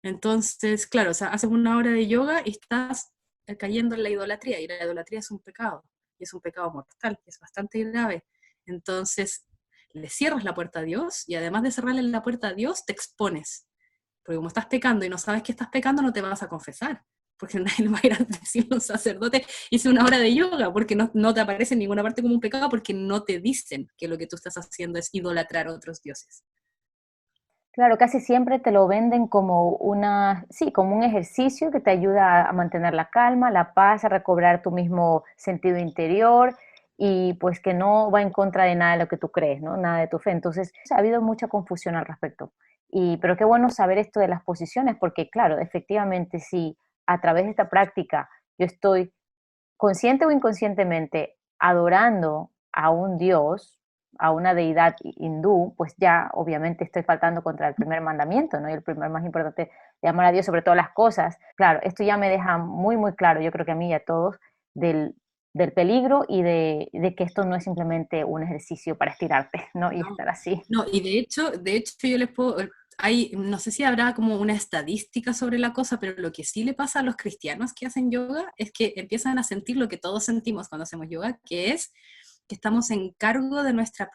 Entonces, claro, o sea, haces una hora de yoga y estás cayendo en la idolatría, y la idolatría es un pecado, y es un pecado mortal, es bastante grave. Entonces, le cierras la puerta a Dios, y además de cerrarle la puerta a Dios, te expones. Porque como estás pecando y no sabes que estás pecando, no te vas a confesar. Porque nadie le va a ir a decir a un sacerdote, hice una hora de yoga, porque no te aparece en ninguna parte como un pecado, porque no te dicen que lo que tú estás haciendo es idolatrar a otros dioses. Claro, casi siempre te lo venden como sí, como un ejercicio que te ayuda a mantener la calma, la paz, a recobrar tu mismo sentido interior y pues que no va en contra de nada de lo que tú crees, ¿no? Nada de tu fe. Entonces, ha habido mucha confusión al respecto. Pero qué bueno saber esto de las posiciones, porque claro, efectivamente, si a través de esta práctica yo estoy consciente o inconscientemente adorando a un dios, a una deidad hindú, pues ya obviamente estoy faltando contra el primer mandamiento, ¿no? Y el primer más importante, de amar a Dios sobre todas las cosas. Claro, esto ya me deja muy, muy claro, yo creo que a mí y a todos, del peligro y de que esto no es simplemente un ejercicio para estirarte, ¿no? Y No, estar así. no, y de hecho yo les puedo, no sé si habrá como una estadística sobre la cosa, pero lo que sí le pasa a los cristianos que hacen yoga es que empiezan a sentir lo que todos sentimos cuando hacemos yoga, que es que estamos en cargo de nuestro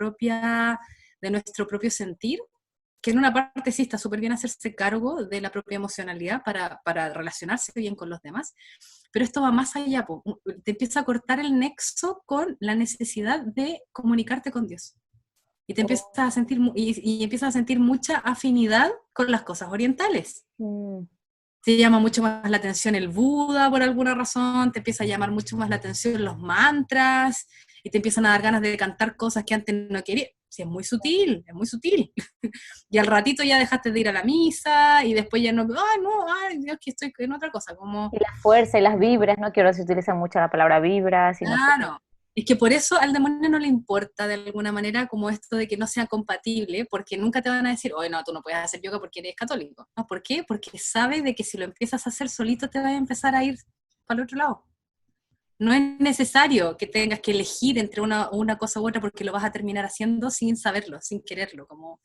propio sentir, que en una parte sí está súper bien hacerse cargo de la propia emocionalidad para relacionarse bien con los demás, pero esto va más allá, po. Te empieza a cortar el nexo con la necesidad de comunicarte con Dios. Y te empiezas a sentir, y empiezas a sentir mucha afinidad con las cosas orientales. Mm. Te llama mucho más la atención el Buda por alguna razón, te empieza a llamar mucho más la atención los mantras, y te empiezan a dar ganas de cantar cosas que antes no querías. Sí, es muy sutil, es muy sutil. Y al ratito ya dejaste de ir a la misa, y después ya no, ay, no, ay, Dios, que estoy en otra cosa, como, Y la fuerza y las vibras, ¿no? Que ahora se utiliza mucho la palabra vibras y no sé qué. claro. Es que por eso al demonio no le importa de alguna manera como esto de que no sea compatible, porque nunca te van a decir, oye, no, tú no puedes hacer yoga porque eres católico. ¿No? ¿Por qué? Porque sabe de que si lo empiezas a hacer solito te vas a empezar a ir para el otro lado. No es necesario que tengas que elegir entre una cosa u otra porque lo vas a terminar haciendo sin saberlo, sin quererlo, como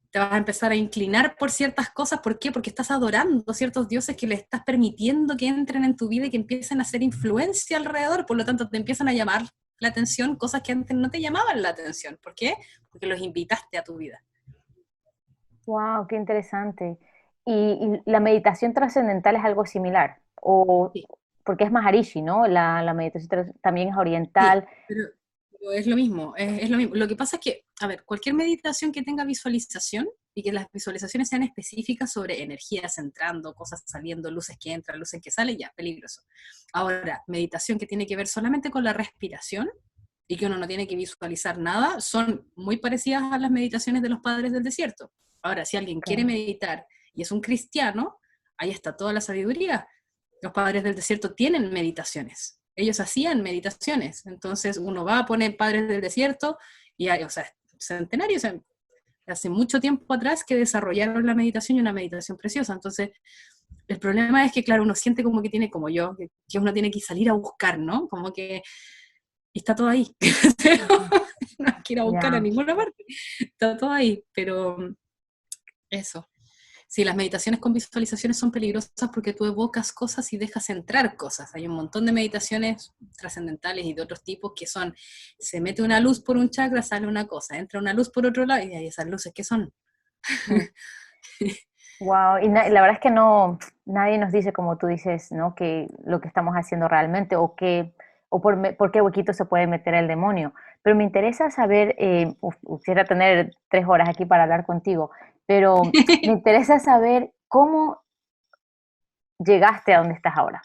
te vas a empezar a inclinar por ciertas cosas. ¿Por qué? Porque estás adorando ciertos dioses que le estás permitiendo que entren en tu vida y que empiecen a hacer influencia alrededor. Por lo tanto, te empiezan a llamar la atención cosas que antes no te llamaban la atención. ¿Por qué? Porque los invitaste a tu vida. Wow, qué interesante. Y la meditación trascendental es algo similar, o Sí. porque es Maharishi, ¿no? La meditación también es Sí, oriental. pero es lo mismo, es lo mismo. Lo que pasa es que, a ver, cualquier meditación que tenga visualización y que las visualizaciones sean específicas sobre energías entrando, cosas saliendo, luces que entran, luces que salen, ya, peligroso. Ahora, meditación que tiene que ver solamente con la respiración y que uno no tiene que visualizar nada, son muy parecidas a las meditaciones de los padres del desierto. Ahora, si alguien quiere Okay. meditar y es un cristiano, ahí está toda la sabiduría. Los padres del desierto tienen meditaciones. Ellos hacían meditaciones. Entonces uno va a poner padres del desierto y hay, o sea, centenarios, hace mucho tiempo atrás que desarrollaron la meditación y una meditación preciosa. Entonces, el problema es que, claro, uno siente como que tiene, como yo, que uno tiene que salir a buscar, ¿no? Como que está todo ahí. Ujú. No hay que ir a buscar a Ya. ninguna parte. Está todo ahí, pero eso. Sí, las meditaciones con visualizaciones son peligrosas porque tú evocas cosas y dejas entrar cosas. Hay un montón de meditaciones trascendentales y de otros tipos que son, se mete una luz por un chakra, sale una cosa, entra una luz por otro lado y hay esas luces que son. Wow, y la verdad es que no, nadie nos dice, como tú dices, ¿no? Que lo que estamos haciendo realmente por qué huequito se puede meter el demonio. Pero me interesa saber, quisiera tener 3 horas aquí para hablar contigo, pero me interesa saber cómo llegaste a donde estás ahora.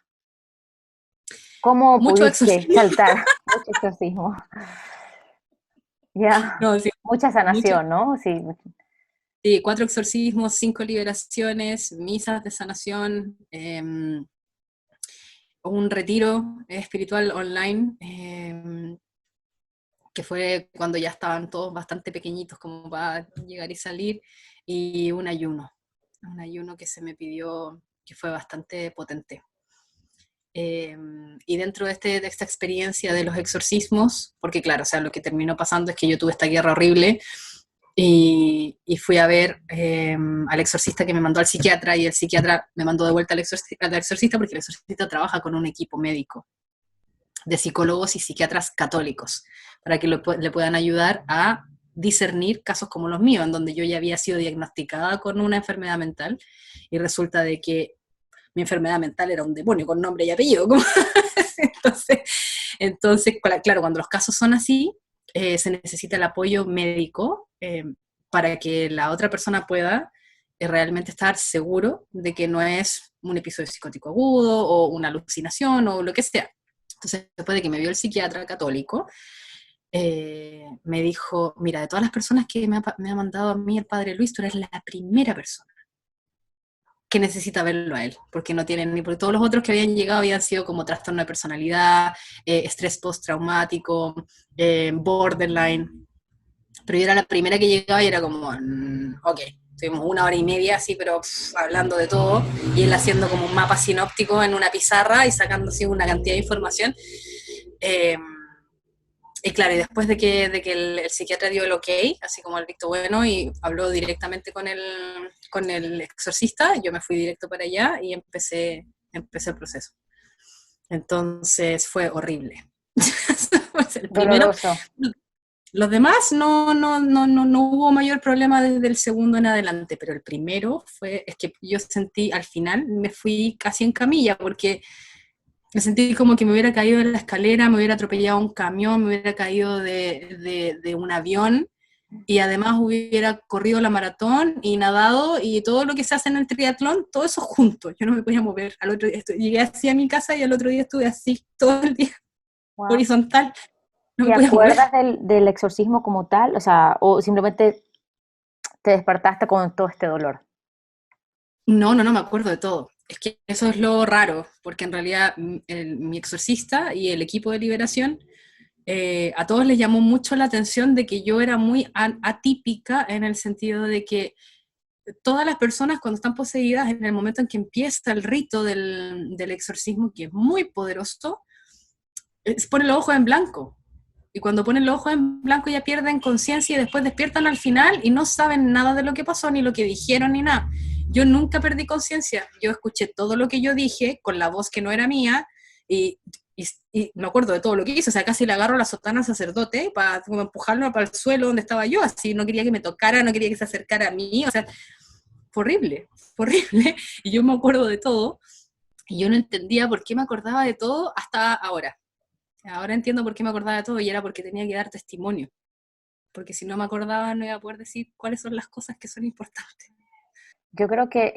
¿Cómo Mucho pudiste exorcismo. saltar? Mucho exorcismo. Ya, No, sí, mucha mucho. sanación, ¿no? Sí, Sí, 4 exorcismos, 5 liberaciones, misas de sanación, un retiro espiritual online, que fue cuando ya estaban todos bastante pequeñitos como para llegar y salir, y un ayuno que se me pidió, que fue bastante potente. Y dentro de esta experiencia de los exorcismos, porque claro, o sea, lo que terminó pasando es que yo tuve esta guerra horrible y fui a ver al exorcista que me mandó al psiquiatra, y el psiquiatra me mandó de vuelta al exorcista porque el exorcista trabaja con un equipo médico de psicólogos y psiquiatras católicos para que le puedan ayudar a discernir casos como los míos, en donde yo ya había sido diagnosticada con una enfermedad mental y resulta de que mi enfermedad mental era un demonio con nombre y apellido. entonces, entonces, claro, cuando los casos son así, se necesita el apoyo médico para que la otra persona pueda realmente estar seguro de que no es un episodio psicótico agudo o una alucinación o lo que sea. Entonces, después de que me vio el psiquiatra católico, me dijo, mira, de todas las personas que me ha mandado a mí el padre Luis, tú eres la primera persona que necesita verlo a él, porque no tienen ni, porque todos los otros que habían llegado habían sido como trastorno de personalidad, estrés postraumático, borderline, pero yo era la primera que llegaba y era como, ok, estuvimos 1 hora y media así, pero hablando de todo, y él haciendo como un mapa sinóptico en una pizarra y sacando así una cantidad de información. Eh, y claro, y después de que el psiquiatra dio el ok, así como el visto bueno, y habló directamente con el exorcista, yo me fui directo para allá y empecé el proceso. Entonces fue horrible. Pues el primero, Doloroso. los demás no hubo mayor problema desde el segundo en adelante, pero el primero es que yo sentí, al final me fui casi en camilla, porque me sentí como que me hubiera caído de la escalera, me hubiera atropellado un camión, me hubiera caído de un avión, y además hubiera corrido la maratón y nadado y todo lo que se hace en el triatlón, todo eso junto. Yo no me podía mover. Al otro día llegué así a mi casa y al otro día estuve así todo el día, Wow. horizontal, no me ¿Te podía mover. acuerdas del exorcismo como tal? O sea, o simplemente te despertaste con todo este dolor. No me acuerdo de todo. Es que eso es lo raro, porque en realidad mi exorcista y el equipo de liberación, a todos les llamó mucho la atención de que yo era muy atípica, en el sentido de que todas las personas cuando están poseídas, en el momento en que empieza el rito del exorcismo, que es muy poderoso, ponen los ojos en blanco. Y cuando ponen los ojos en blanco ya pierden conciencia y después despiertan al final y no saben nada de lo que pasó, ni lo que dijeron, ni nada. Yo nunca perdí conciencia. Yo escuché todo lo que yo dije con la voz que no era mía y, y me acuerdo de todo lo que hice. O sea, casi le agarro la sotana al sacerdote para empujarlo para el suelo donde estaba yo. Así no quería que me tocara, no quería que se acercara a mí. O sea, fue horrible, fue horrible. Y yo me acuerdo de todo y yo no entendía por qué me acordaba de todo hasta ahora. Ahora entiendo por qué me acordaba de todo, y era porque tenía que dar testimonio. Porque si no me acordaba no iba a poder decir cuáles son las cosas que son importantes. Yo creo que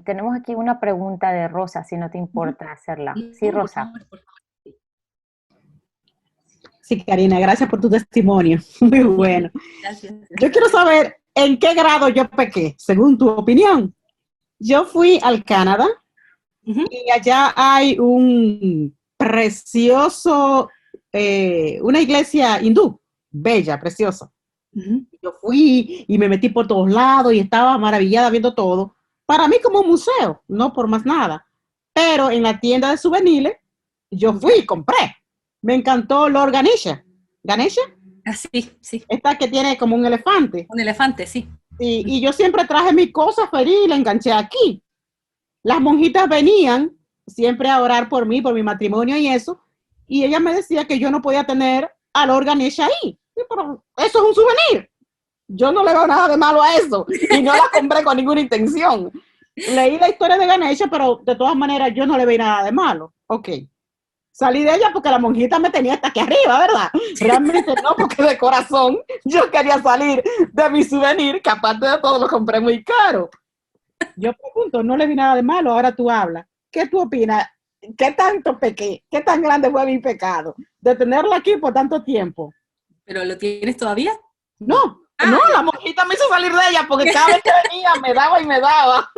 tenemos aquí una pregunta de Rosa, si no te Ujú. importa hacerla. Sí, No, por Rosa. favor, por favor. Sí, Karina, gracias por tu testimonio. Muy bueno. Gracias. Yo quiero saber en qué grado yo pequé, según tu opinión. Yo fui al Canadá Ujú, y allá hay un precioso, una iglesia hindú, bella, preciosa. ujú. Yo fui y me metí por todos lados y estaba maravillada viendo todo. Para mí como un museo, no por más nada. Pero en la tienda de souvenirs, yo fui y compré. Me encantó Lord Ganesha. ¿Ganesha? Ah, sí, sí. Esta que tiene como un elefante. Un elefante, sí. Y yo siempre traje mis cosas feliz y la enganché aquí. Las monjitas venían siempre a orar por mí, por mi matrimonio y eso. Y ella me decía que yo no podía tener a Lord Ganesha ahí. Pero eso es un souvenir. Yo no le veo nada de malo a eso y no la compré con ninguna intención. Leí la historia de Ganesha, pero de todas maneras yo no le veía nada de malo. Ok. Salí de ella porque la monjita me tenía hasta aquí arriba, ¿verdad? Realmente no, porque de corazón yo quería salir de mi souvenir, que aparte de todo lo compré muy caro. Yo pregunto, no le vi nada de malo, ahora tú hablas. ¿Qué tú opinas? ¿Qué tanto pequé? ¿Qué tan grande fue mi pecado? De tenerlo aquí por tanto tiempo. ¿Pero lo tienes todavía? No, No, la monjita me hizo salir de ella porque cada vez que venía me daba y me daba.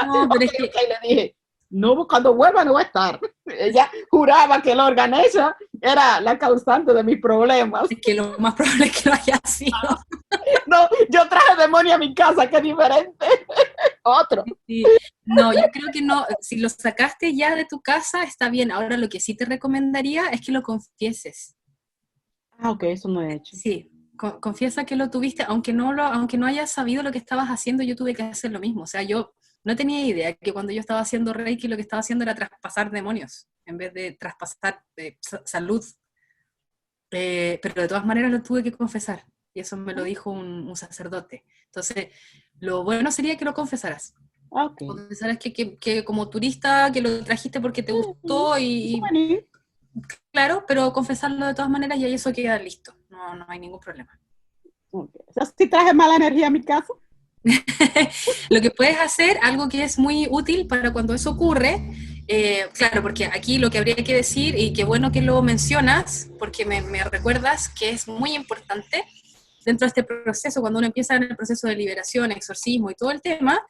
No, pero es que... Y le dije, no, cuando vuelva no va a estar. Ella juraba que la organesa era la causante de mis problemas. Es que lo más probable es que lo haya sido. No, yo traje demonio a mi casa, qué diferente. Otro. Sí. No, yo creo que no, si lo sacaste ya de tu casa, está bien. Ahora lo que sí te recomendaría es que lo confieses. Ah, ok, eso no he hecho. Sí, confiesa que lo tuviste, aunque no hayas sabido lo que estabas haciendo, yo tuve que hacer lo mismo. O sea, yo no tenía idea que cuando yo estaba haciendo Reiki lo que estaba haciendo era traspasar demonios, en vez de traspasar salud. Pero de todas maneras lo tuve que confesar, y eso me lo dijo un sacerdote. Entonces, lo bueno sería que lo confesaras. Ok. Confesaras que como turista, que lo trajiste porque te gustó y claro, pero confesarlo de todas maneras y ahí eso queda listo. No, no hay ningún problema. Okay. O sea, si traje mala energía a mi casa. Lo que puedes hacer, algo que es muy útil para cuando eso ocurre, claro, porque aquí lo que habría que decir, y qué bueno que lo mencionas, porque me recuerdas que es muy importante dentro de este proceso, cuando uno empieza en el proceso de liberación, exorcismo y todo el tema,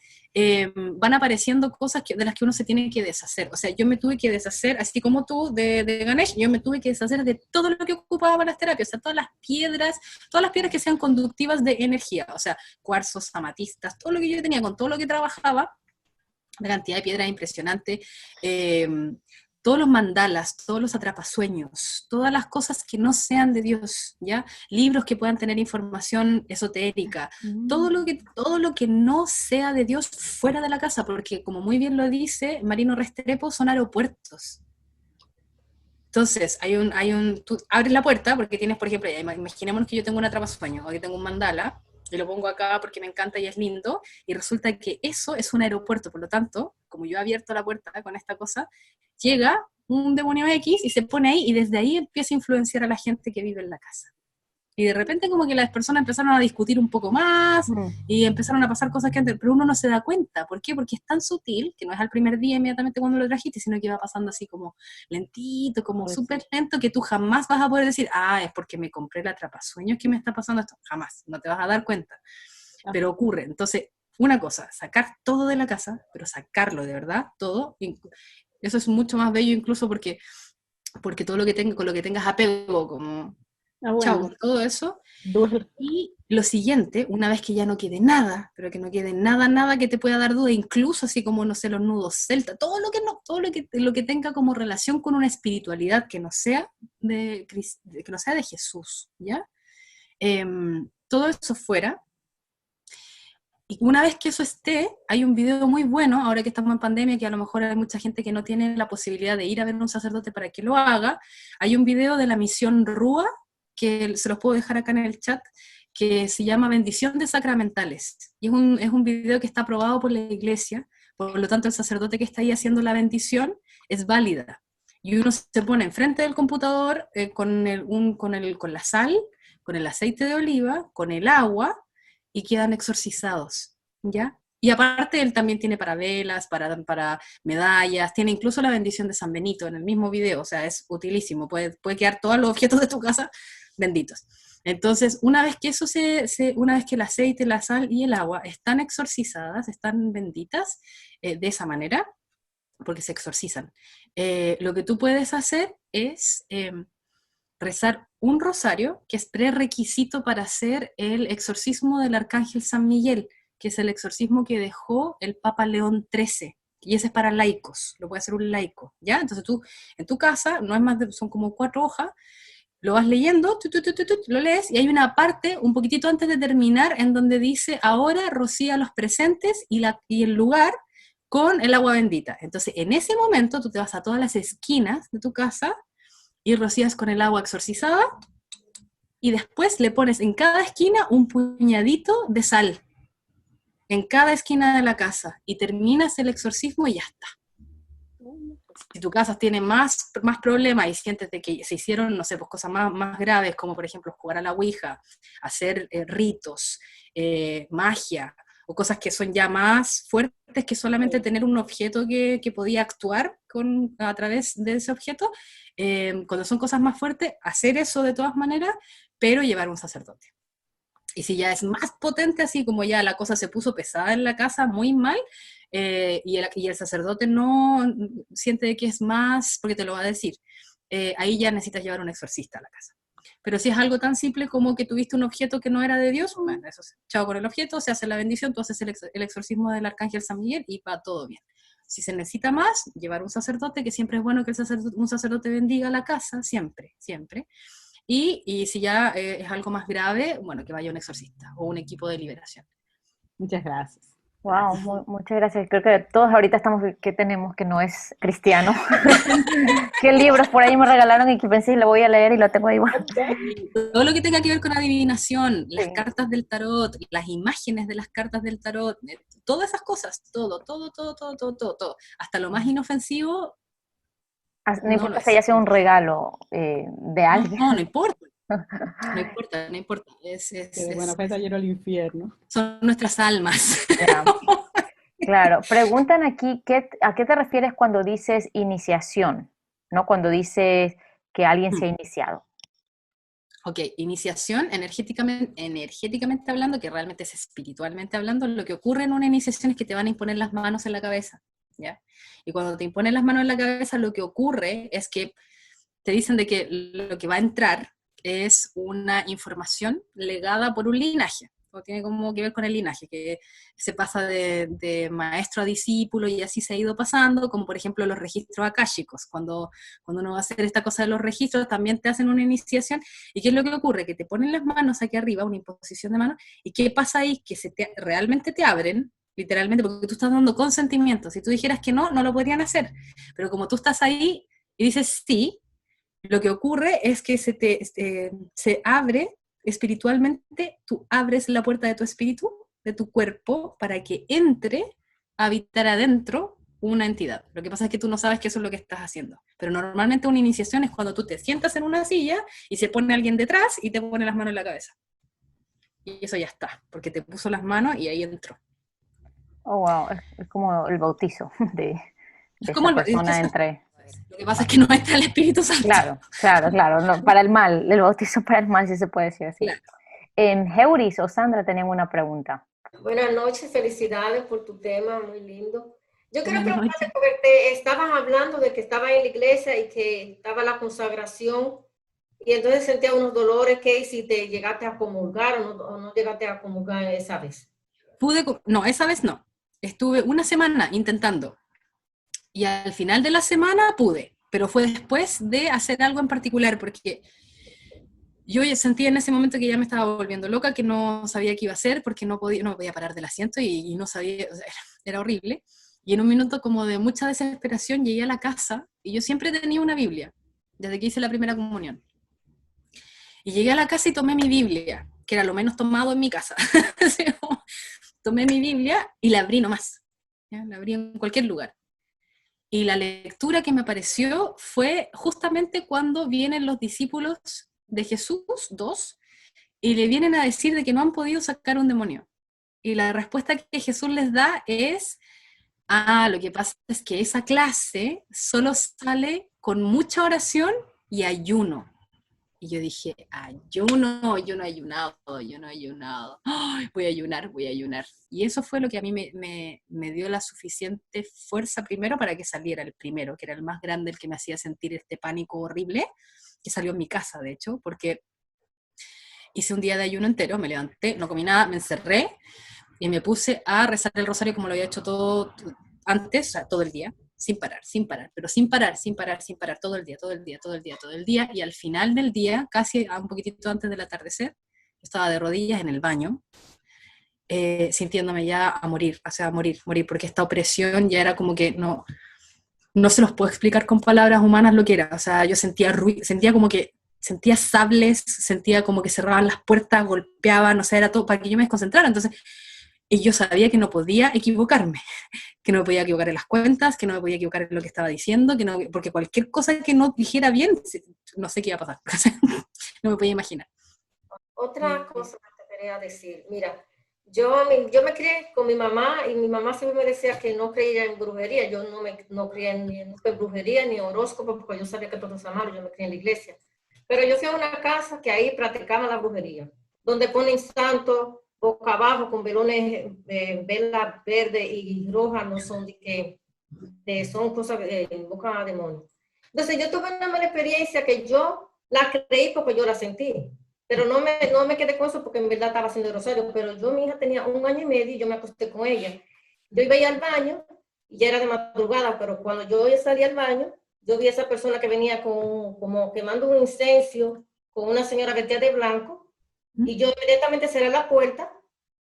van apareciendo cosas de las que uno se tiene que deshacer. O sea, yo me tuve que deshacer, así como tú de Ganesh, yo me tuve que deshacer de todo lo que ocupaba para las terapias, o sea, todas las piedras que sean conductivas de energía, o sea, cuarzos, amatistas, todo lo que yo tenía, con todo lo que trabajaba, la cantidad de piedras impresionante, todos los mandalas, todos los atrapasueños, todas las cosas que no sean de Dios, ¿ya? Libros que puedan tener información esotérica, todo lo que no sea de Dios fuera de la casa, porque como muy bien lo dice Marino Restrepo, son aeropuertos. Entonces, tú abres la puerta porque tienes, por ejemplo, imaginémonos que yo tengo un atrapasueño o que tengo un mandala, y lo pongo acá porque me encanta y es lindo, y resulta que eso es un aeropuerto, por lo tanto, como yo he abierto la puerta con esta cosa, llega un demonio X y se pone ahí, y desde ahí empieza a influenciar a la gente que vive en la casa. Y de repente como que las personas empezaron a discutir un poco más, y empezaron a pasar cosas que antes, pero uno no se da cuenta. ¿Por qué? Porque es tan sutil, que no es al primer día inmediatamente cuando lo trajiste, sino que va pasando así como lentito, como súper lento, que tú jamás vas a poder decir, es porque me compré el atrapasueños que me está pasando esto. Jamás, no te vas a dar cuenta. Pero ocurre. Entonces, una cosa, sacar todo de la casa, pero sacarlo de verdad, todo, eso es mucho más bello incluso porque todo lo que con lo que tengas apego, como chao, con todo eso. Y lo siguiente, una vez que ya no quede nada, pero que no quede nada que te pueda dar duda, incluso así como, no sé, los nudos celta, todo lo que tenga como relación con una espiritualidad que no sea de Jesús, ¿ya? Todo eso fuera. Y una vez que eso esté, hay un video muy bueno, ahora que estamos en pandemia, que a lo mejor hay mucha gente que no tiene la posibilidad de ir a ver a un sacerdote para que lo haga. Hay un video de la misión Rúa, que se los puedo dejar acá en el chat, que se llama Bendición de Sacramentales. Y es un video que está aprobado por la iglesia, por lo tanto el sacerdote que está ahí haciendo la bendición es válida. Y uno se pone enfrente del computador con la sal, con el aceite de oliva, con el agua, y quedan exorcizados, ¿ya? Y aparte él también tiene para velas, para medallas, tiene incluso la bendición de San Benito en el mismo video, o sea, es utilísimo, puede quedar todos los objetos de tu casa benditos. Entonces, una vez que una vez que el aceite, la sal y el agua están exorcizadas, están benditas, de esa manera, porque se exorcizan, lo que tú puedes hacer es rezar un rosario, que es prerequisito para hacer el exorcismo del Arcángel San Miguel, que es el exorcismo que dejó el Papa León XIII, y ese es para laicos, lo puede hacer un laico, ¿ya? Entonces tú, en tu casa, no es más son como 4 hojas, lo vas leyendo, lo lees, y hay una parte, un poquitito antes de terminar, en donde dice, ahora rocía a los presentes y el lugar con el agua bendita. Entonces, en ese momento, tú te vas a todas las esquinas de tu casa, y rocías con el agua exorcizada, y después le pones en cada esquina un puñadito de sal, en cada esquina de la casa, y terminas el exorcismo y ya está. Si tu casa tiene más problemas y sientes de que se hicieron, no sé, pues cosas más graves, como por ejemplo jugar a la Ouija, hacer ritos, magia, o cosas que son ya más fuertes que solamente tener un objeto que podía actuar a través de ese objeto, cuando son cosas más fuertes, hacer eso de todas maneras, pero llevar un sacerdote. Y si ya es más potente, así como ya la cosa se puso pesada en la casa, muy mal, y el sacerdote no siente que es más, porque te lo va a decir, ahí ya necesitas llevar un exorcista a la casa. Pero si es algo tan simple como que tuviste un objeto que no era de Dios, bueno, eso es, chao con el objeto, se hace la bendición, tú haces el exorcismo del arcángel San Miguel y va todo bien. Si se necesita más, llevar un sacerdote, que siempre es bueno que un sacerdote bendiga la casa, siempre, siempre. Y si ya es algo más grave, bueno, que vaya un exorcista o un equipo de liberación. Muchas gracias. Wow, muchas gracias. Creo que todos ahorita estamos, ¿qué tenemos que no es cristiano? ¿Qué libros por ahí me regalaron y que pensé, lo voy a leer y lo tengo ahí? Bueno. Todo lo que tenga que ver con adivinación, las Sí. cartas del tarot, las imágenes de las cartas del tarot, todas esas cosas, todo. Hasta lo más inofensivo, No no lo importa si haya es. sido un regalo de alguien. No importa. No importa. Que de buena fe está lleno el infierno. Son nuestras almas. Ya, claro. Preguntan aquí, ¿a qué te refieres cuando dices iniciación? ¿No? Cuando dices que alguien se ha iniciado. Ok, iniciación, energéticamente hablando, que realmente es espiritualmente hablando, lo que ocurre en una iniciación es que te van a imponer las manos en la cabeza, ¿ya? Y cuando te imponen las manos en la cabeza, lo que ocurre es que te dicen de que lo que va a entrar es una información legada por un linaje, o tiene como que ver con el linaje, que se pasa de maestro a discípulo y así se ha ido pasando, como por ejemplo los registros akáshicos, cuando uno va a hacer esta cosa de los registros, también te hacen una iniciación, y ¿qué es lo que ocurre? Que te ponen las manos aquí arriba, una imposición de manos, y ¿qué pasa ahí? Que realmente te abren, literalmente, porque tú estás dando consentimiento. Si tú dijeras que no, no lo podrían hacer, pero como tú estás ahí y dices sí, lo que ocurre es que se abre espiritualmente, tú abres la puerta de tu espíritu, de tu cuerpo, para que entre a habitar adentro una entidad. Lo que pasa es que tú no sabes que eso es lo que estás haciendo. Pero normalmente una iniciación es cuando tú te sientas en una silla y se pone alguien detrás y te pone las manos en la cabeza. Y eso ya está, porque te puso las manos y ahí entró. Oh, wow, es como el bautizo de Es como esta persona entre... lo que pasa es que no está el Espíritu Santo. Claro, no, para el mal, el bautizo para el mal, si se puede decir así. Claro. Heuris o Sandra tenían una pregunta. Buenas noches, felicidades por tu tema, muy lindo. Yo quiero Buenas preguntarte, noches. porque te estaban hablando de que estaba en la iglesia y que estaba la consagración, y entonces sentía unos dolores, que si te llegaste a comulgar o no llegaste a comulgar esa vez. No, esa vez no. Estuve una semana intentando. Y al final de la semana pude, pero fue después de hacer algo en particular, porque yo ya sentía en ese momento que ya me estaba volviendo loca, que no sabía qué iba a hacer, porque no podía parar del asiento y no sabía, o sea, era horrible. Y en un minuto como de mucha desesperación llegué a la casa, y yo siempre tenía una Biblia, desde que hice la primera comunión. Y llegué a la casa y tomé mi Biblia, que era lo menos tomado en mi casa. Tomé mi Biblia y la abrí nomás, ¿ya? La abrí en cualquier lugar. Y la lectura que me apareció fue justamente cuando vienen los discípulos de Jesús, dos, y le vienen a decir de que no han podido sacar un demonio. Y la respuesta que Jesús les da es, lo que pasa es que esa clase solo sale con mucha oración y ayuno. Y yo dije, ayuno, yo no he ayunado. ¡Ay, voy a ayunar. Y eso fue lo que a mí me dio la suficiente fuerza primero para que saliera el primero, que era el más grande, el que me hacía sentir este pánico horrible, que salió en mi casa, de hecho, porque hice un día de ayuno entero, me levanté, no comí nada, me encerré y me puse a rezar el rosario como lo había hecho todo antes, o sea, todo el día. Sin parar, pero sin parar, todo el día, y al final del día, casi un poquitito antes del atardecer, estaba de rodillas en el baño, sintiéndome ya a morir, o sea, a morir, porque esta opresión ya era como que no se los puedo explicar con palabras humanas lo que era, o sea, yo sentía como que, sentía sables, sentía como que cerraban las puertas, golpeaban, o sea, era todo para que yo me desconcentrara, entonces, y yo sabía que no podía equivocarme, que no me podía equivocar en las cuentas, que no me podía equivocar en lo que estaba diciendo, porque cualquier cosa que no dijera bien, no sé qué iba a pasar. No me podía imaginar. Otra cosa que te quería decir, mira, yo me crié con mi mamá y mi mamá siempre me decía que no creía en brujería. Yo no creía ni en brujería ni en horóscopo porque yo sabía que todo es malo, yo me crié en la iglesia. Pero yo fui a una casa que ahí practicaban la brujería. donde ponen santos boca abajo con velones, vela verde y roja, no son de que son cosas boca a demonio. Entonces yo tuve una mala experiencia que yo la creí porque yo la sentí, pero no me quedé con eso porque en verdad estaba haciendo el rosario, pero mi hija tenía 1 año y medio y yo me acosté con ella. Yo iba a ir al baño y ya era de madrugada, pero cuando yo salí al baño, yo vi a esa persona que venía como quemando un incenso con una señora vestida de blanco, y yo inmediatamente cerré la puerta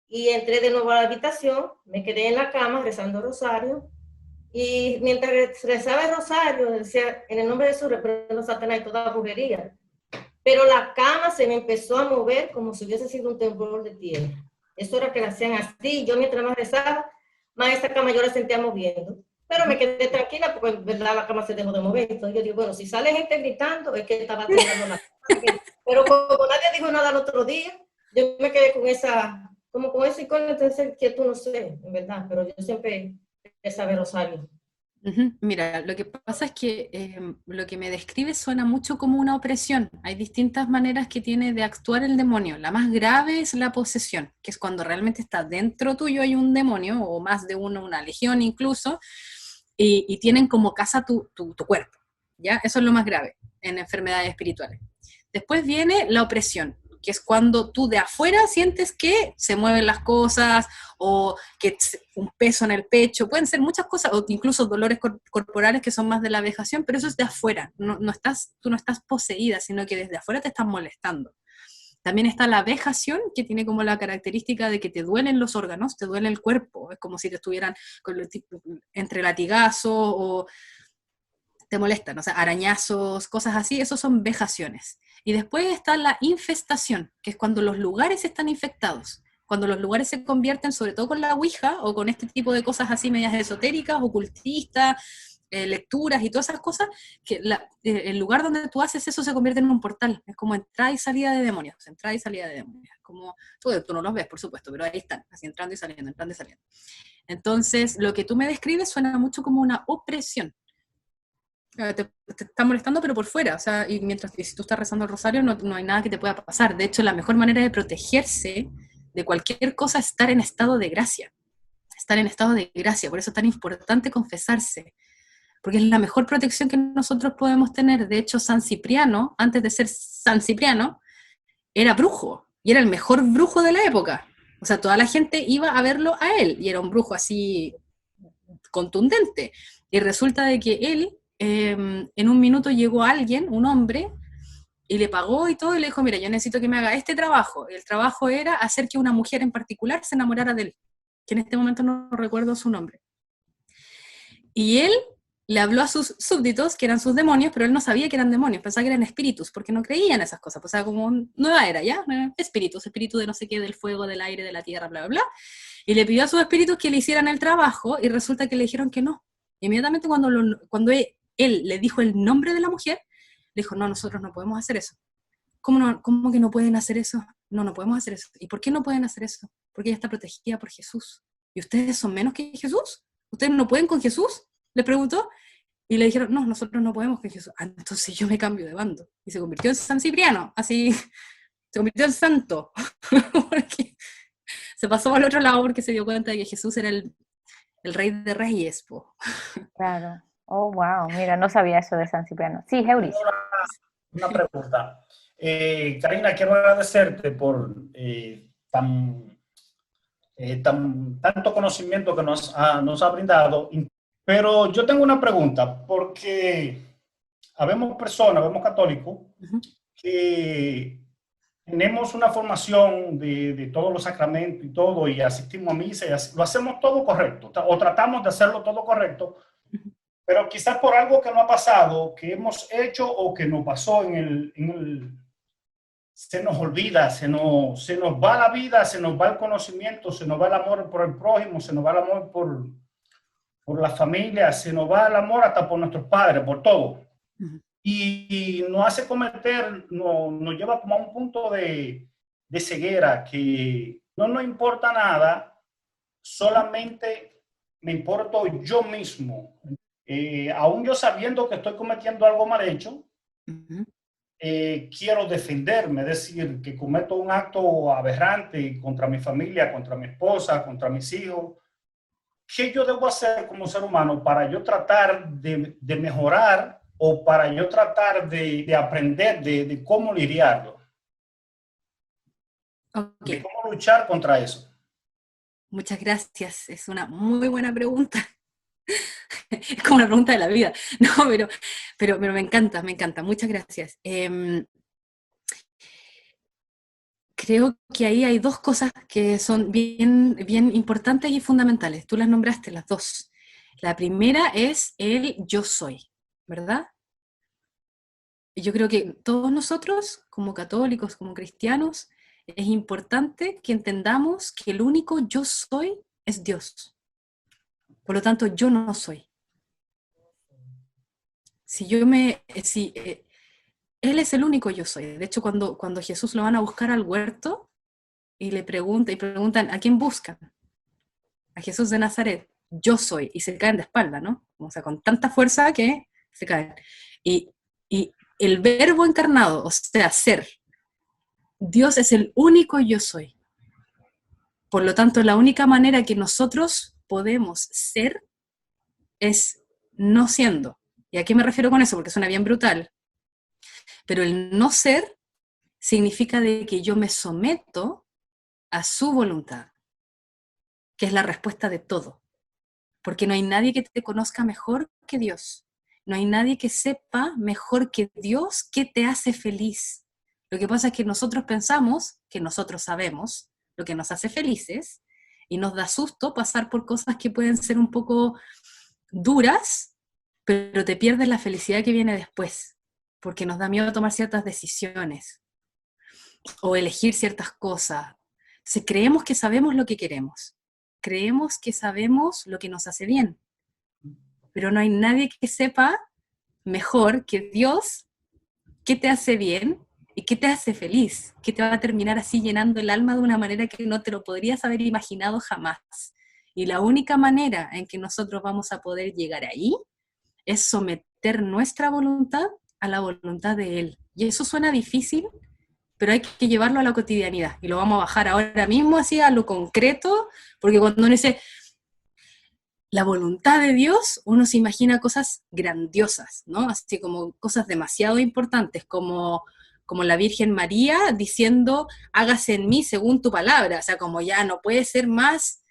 y entré de nuevo a la habitación, me quedé en la cama rezando el rosario, y mientras rezaba el rosario, decía, en el nombre de Jesús, reprendo Satanás y toda brujería. Pero la cama se me empezó a mover como si hubiese sido un temblor de tierra. Eso era que la hacían así, yo mientras más rezaba, más esa cama yo la sentía moviendo. Pero me quedé tranquila porque en verdad la cama se dejó de mover. Entonces yo digo, bueno, si sale gente gritando, es que estaba temblando la cama. Pero como nadie dijo nada el otro día, yo me quedé con esa, como con ese icono, entonces que tú no sé, en verdad, pero yo siempre rezaba el rosario. Mira, lo que pasa es que lo que me describe suena mucho como una opresión. Hay distintas maneras que tiene de actuar el demonio. La más grave es la posesión, que es cuando realmente está dentro tuyo hay un demonio, o más de uno, una legión incluso, y tienen como casa tu cuerpo, ¿ya? Eso es lo más grave en enfermedades espirituales. Después viene la opresión, que es cuando tú de afuera sientes que se mueven las cosas, o que un peso en el pecho, pueden ser muchas cosas, o incluso dolores corporales que son más de la vejación, pero eso es de afuera, tú no estás poseída, sino que desde afuera te están molestando. También está la vejación, que tiene como la característica de que te duelen los órganos, te duele el cuerpo, es como si te estuvieran entre latigazos o te molestan, o sea, arañazos, cosas así, esos son vejaciones. Y después está la infestación, que es cuando los lugares están infectados, cuando los lugares se convierten, sobre todo con la Ouija, o con este tipo de cosas así medias esotéricas, ocultistas, lecturas y todas esas cosas, que el lugar donde tú haces eso se convierte en un portal, es como entrada y salida de demonios, entrada y salida de demonios, como, tú no los ves, por supuesto, pero ahí están, así entrando y saliendo, entrando y saliendo. Entonces, lo que tú me describes suena mucho como una opresión. Te está molestando, pero por fuera, o sea, y si tú estás rezando el rosario, no hay nada que te pueda pasar. De hecho, la mejor manera de protegerse de cualquier cosa es estar en estado de gracia. Estar en estado de gracia, por eso es tan importante confesarse, porque es la mejor protección que nosotros podemos tener. De hecho, San Cipriano, antes de ser San Cipriano, era brujo, y era el mejor brujo de la época. O sea, toda la gente iba a verlo a él, y era un brujo así contundente. Y resulta de que él, en un minuto llegó alguien, un hombre, y le pagó y todo, y le dijo, mira, yo necesito que me haga este trabajo. El trabajo era hacer que una mujer en particular se enamorara de él, que en este momento no recuerdo su nombre. Y él le habló a sus súbditos, que eran sus demonios, pero él no sabía que eran demonios, pensaba que eran espíritus, porque no creían esas cosas, o sea, como nueva era, ¿ya? Espíritu de no sé qué, del fuego, del aire, de la tierra, bla, bla, bla. Y le pidió a sus espíritus que le hicieran el trabajo, y resulta que le dijeron que no. Inmediatamente cuando él le dijo el nombre de la mujer, le dijo, no, nosotros no podemos hacer eso. ¿Cómo que no pueden hacer eso? No podemos hacer eso. ¿Y por qué no pueden hacer eso? Porque ella está protegida por Jesús. ¿Y ustedes son menos que Jesús? ¿Ustedes no pueden con Jesús? Le preguntó. Y le dijeron, no, nosotros no podemos con Jesús. Entonces yo me cambio de bando. Y se convirtió en San Cipriano, así, se convirtió en santo. Porque se pasó al otro lado porque se dio cuenta de que Jesús era el rey de reyes. Claro. Oh, wow. Mira, no sabía eso de San Cipriano. Sí, Heuris. Una pregunta. Karina, quiero agradecerte por tanto conocimiento que nos ha brindado, pero yo tengo una pregunta, porque habemos personas, habemos católicos, que tenemos una formación de todos los sacramentos y todo, y asistimos a misa, y lo hacemos todo correcto, o tratamos de hacerlo todo correcto, pero quizás por algo que no ha pasado, que hemos hecho o que nos pasó se nos olvida, se nos va la vida, se nos va el conocimiento, se nos va el amor por el prójimo, se nos va el amor por la familia, se nos va el amor hasta por nuestros padres, por todo. Y nos hace cometer, nos lleva como a un punto de ceguera, que no nos importa nada, solamente me importo yo mismo. Aún yo sabiendo que estoy cometiendo algo mal hecho, quiero defenderme, es decir, que cometo un acto aberrante contra mi familia, contra mi esposa, contra mis hijos, ¿qué yo debo hacer como ser humano para yo tratar de mejorar o para yo tratar de aprender de cómo lidiarlo, de Ok, cómo luchar contra eso? muchas gracias. Es una muy buena pregunta. Es como una pregunta de la vida. No, pero me encanta, me encanta. Muchas gracias. Creo que ahí hay dos cosas que son bien, bien importantes y fundamentales. Tú las nombraste, las dos. La primera es el yo soy, ¿verdad? Y yo creo que todos nosotros, como católicos, como cristianos, es importante que entendamos que el único yo soy es Dios. Por lo tanto, yo no soy. Si yo me, si, Él es el único yo soy. De hecho, cuando Jesús lo van a buscar al huerto y preguntan, ¿a quién buscan? A Jesús de Nazaret. Yo soy. Y se caen de espalda, ¿no? O sea, con tanta fuerza que se caen. Y, y el verbo encarnado, o sea, ser, Dios es el único yo soy. Por lo tanto, la única manera que nosotros podemos ser es no siendo. ¿Y a qué me refiero con eso? Porque suena bien brutal. Pero el no ser significa de que yo me someto a su voluntad, que es la respuesta de todo. Porque no hay nadie que te conozca mejor que Dios. No hay nadie que sepa mejor que Dios qué te hace feliz. Lo que pasa es que nosotros pensamos que nosotros sabemos lo que nos hace felices y nos da susto pasar por cosas que pueden ser un poco duras, pero te pierdes la felicidad que viene después, porque nos da miedo tomar ciertas decisiones o elegir ciertas cosas. Si creemos que sabemos lo que queremos, creemos que sabemos lo que nos hace bien, pero no hay nadie que sepa mejor que Dios qué te hace bien y qué te hace feliz, qué te va a terminar así llenando el alma de una manera que no te lo podrías haber imaginado jamás. Y la única manera en que nosotros vamos a poder llegar ahí es someter nuestra voluntad a la voluntad de Él. Y eso suena difícil, pero hay que llevarlo a la cotidianidad. Y lo vamos a bajar ahora mismo así a lo concreto, porque cuando uno dice la voluntad de Dios, uno se imagina cosas grandiosas, ¿no? Así como cosas demasiado importantes, como la Virgen María diciendo, hágase en mí según tu palabra, o sea, como ya no puede ser más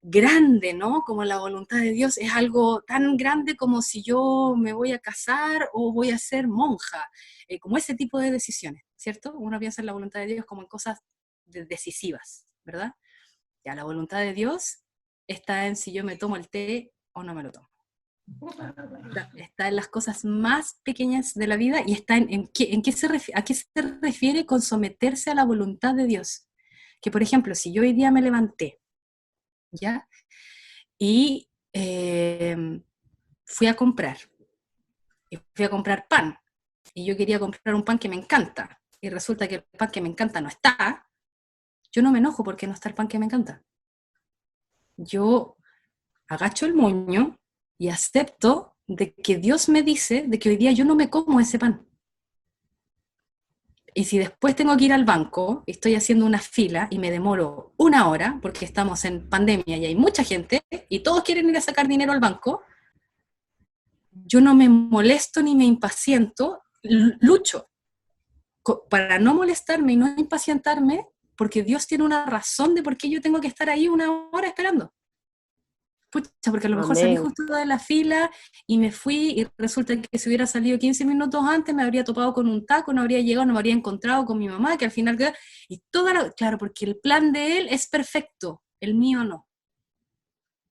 grande, ¿no? Como la voluntad de Dios es algo tan grande como si yo me voy a casar o voy a ser monja, como ese tipo de decisiones, ¿cierto? Uno piensa en la voluntad de Dios como en cosas decisivas, ¿verdad? Ya la voluntad de Dios está en si yo me tomo el té o no me lo tomo. Está en las cosas más pequeñas de la vida y está a qué se refiere con someterse a la voluntad de Dios. Que, por ejemplo, si yo hoy día me levanté, ¿ya? Y fui a comprar. Y fui a comprar pan. Y yo quería comprar un pan que me encanta. Y resulta que el pan que me encanta no está. Yo no me enojo porque no está el pan que me encanta. Yo agacho el moño y acepto de que Dios me dice de que hoy día yo no me como ese pan. Y si después tengo que ir al banco, estoy haciendo una fila y me demoro 1 hora, porque estamos en pandemia y hay mucha gente, y todos quieren ir a sacar dinero al banco, yo no me molesto ni me impaciento, lucho para no molestarme y no impacientarme, porque Dios tiene una razón de por qué yo tengo que estar ahí 1 hora esperando. Pucha, porque a lo mejor salí Amén. justo de la fila y me fui y resulta que si hubiera salido 15 minutos antes me habría topado con un taco, no habría llegado, no me habría encontrado con mi mamá, que al final y claro, porque el plan de él es perfecto, el mío no.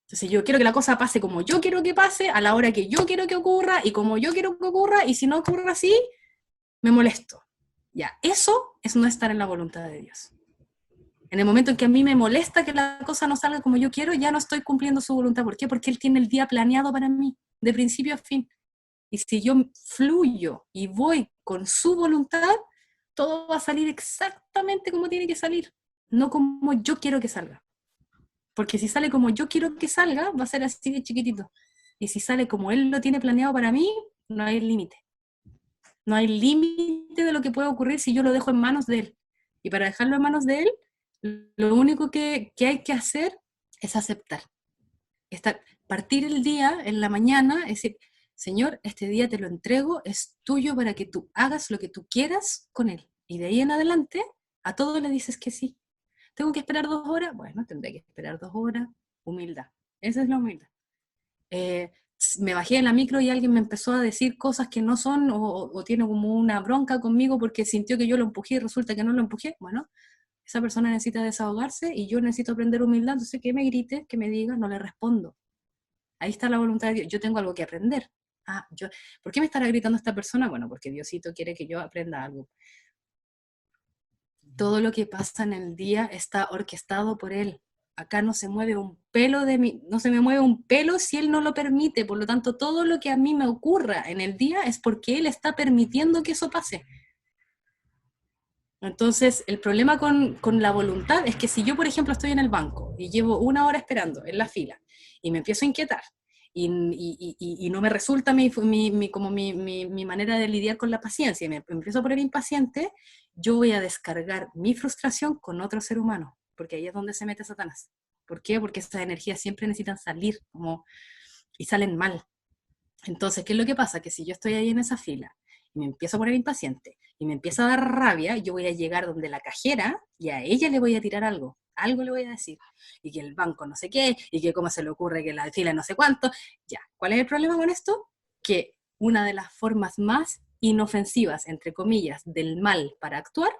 Entonces yo quiero que la cosa pase como yo quiero que pase, a la hora que yo quiero que ocurra y como yo quiero que ocurra, y si no ocurre así, me molesto. Ya, eso es no estar en la voluntad de Dios. En el momento en que a mí me molesta que la cosa no salga como yo quiero, ya no estoy cumpliendo su voluntad. ¿Por qué? Porque Él tiene el día planeado para mí, de principio a fin. Y si yo fluyo y voy con su voluntad, todo va a salir exactamente como tiene que salir, no como yo quiero que salga. Porque si sale como yo quiero que salga, va a ser así de chiquitito. Y si sale como Él lo tiene planeado para mí, no hay límite. No hay límite de lo que puede ocurrir si yo lo dejo en manos de Él. Y para dejarlo en manos de Él, lo único que hay que hacer es aceptar. Partir el día en la mañana, es decir, Señor, este día te lo entrego, es tuyo para que tú hagas lo que tú quieras con él. Y de ahí en adelante, a todo le dices que sí. ¿Tengo que esperar 2 horas? Bueno, tendré que esperar 2 horas. Humildad. Esa es la humildad. Me bajé en la micro y alguien me empezó a decir cosas que no son, o tiene como una bronca conmigo porque sintió que yo lo empujé y resulta que no lo empujé. Bueno, esa persona necesita desahogarse y yo necesito aprender humildad, entonces que me grite, que me diga, no le respondo. Ahí está la voluntad de Dios. Yo tengo algo que aprender. ¿Por qué me estará gritando esta persona? Bueno, porque Diosito quiere que yo aprenda algo. Todo lo que pasa en el día está orquestado por Él. Acá no se mueve un pelo de mí, no se me mueve un pelo si Él no lo permite. Por lo tanto, todo lo que a mí me ocurra en el día es porque Él está permitiendo que eso pase. Entonces, el problema con la voluntad es que si yo, por ejemplo, estoy en el banco y llevo 1 hora esperando en la fila y me empiezo a inquietar y no me resulta mi manera de lidiar con la paciencia y me empiezo a poner impaciente, yo voy a descargar mi frustración con otro ser humano, porque ahí es donde se mete Satanás. ¿Por qué? Porque esas energías siempre necesitan salir y salen mal. Entonces, ¿qué es lo que pasa? Que si yo estoy ahí en esa fila y me empiezo a poner impaciente y me empieza a dar rabia, yo voy a llegar donde la cajera y a ella le voy a tirar algo le voy a decir, y que el banco no sé qué, y que cómo se le ocurre que la fila no sé cuánto. Ya, ¿cuál es el problema con esto? Que una de las formas más inofensivas, entre comillas, del mal para actuar,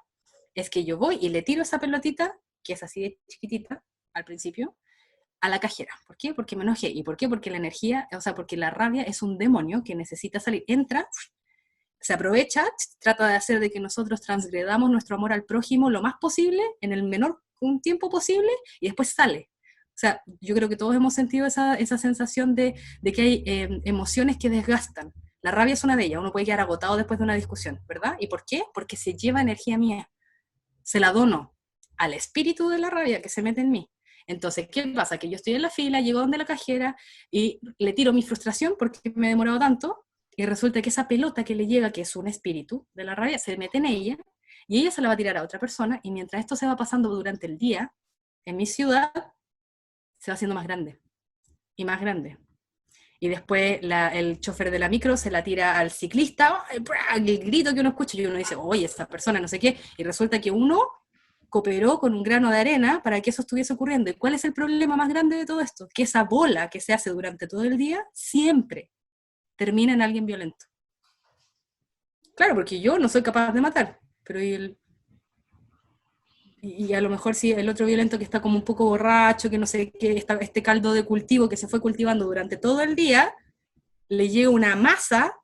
es que yo voy y le tiro esa pelotita, que es así de chiquitita al principio, a la cajera. ¿Por qué? Porque me enojé. ¿Y por qué? Porque la energía, o sea, porque la rabia es un demonio que necesita salir. Entra, se aprovecha, trata de hacer de que nosotros transgredamos nuestro amor al prójimo lo más posible, en el menor tiempo posible, y después sale. O sea, yo creo que todos hemos sentido esa sensación de que hay emociones que desgastan. La rabia es una de ellas, uno puede quedar agotado después de una discusión, ¿verdad? ¿Y por qué? Porque se lleva energía mía. Se la dono al espíritu de la rabia que se mete en mí. Entonces, ¿qué pasa? Que yo estoy en la fila, llego donde la cajera y le tiro mi frustración porque me he demorado tanto, y resulta que esa pelota que le llega, que es un espíritu de la rabia, se mete en ella, y ella se la va a tirar a otra persona, y mientras esto se va pasando durante el día, en mi ciudad, se va haciendo más grande, y más grande. Y después el chofer de la micro se la tira al ciclista, el grito que uno escucha, y uno dice, oye, esa persona no sé qué, y resulta que uno cooperó con un grano de arena para que eso estuviese ocurriendo. ¿Y cuál es el problema más grande de todo esto? Que esa bola que se hace durante todo el día siempre termina en alguien violento. Claro, porque yo no soy capaz de matar, pero y a lo mejor si el otro violento que está como un poco borracho, que no sé qué, este caldo de cultivo que se fue cultivando durante todo el día, le llega una masa,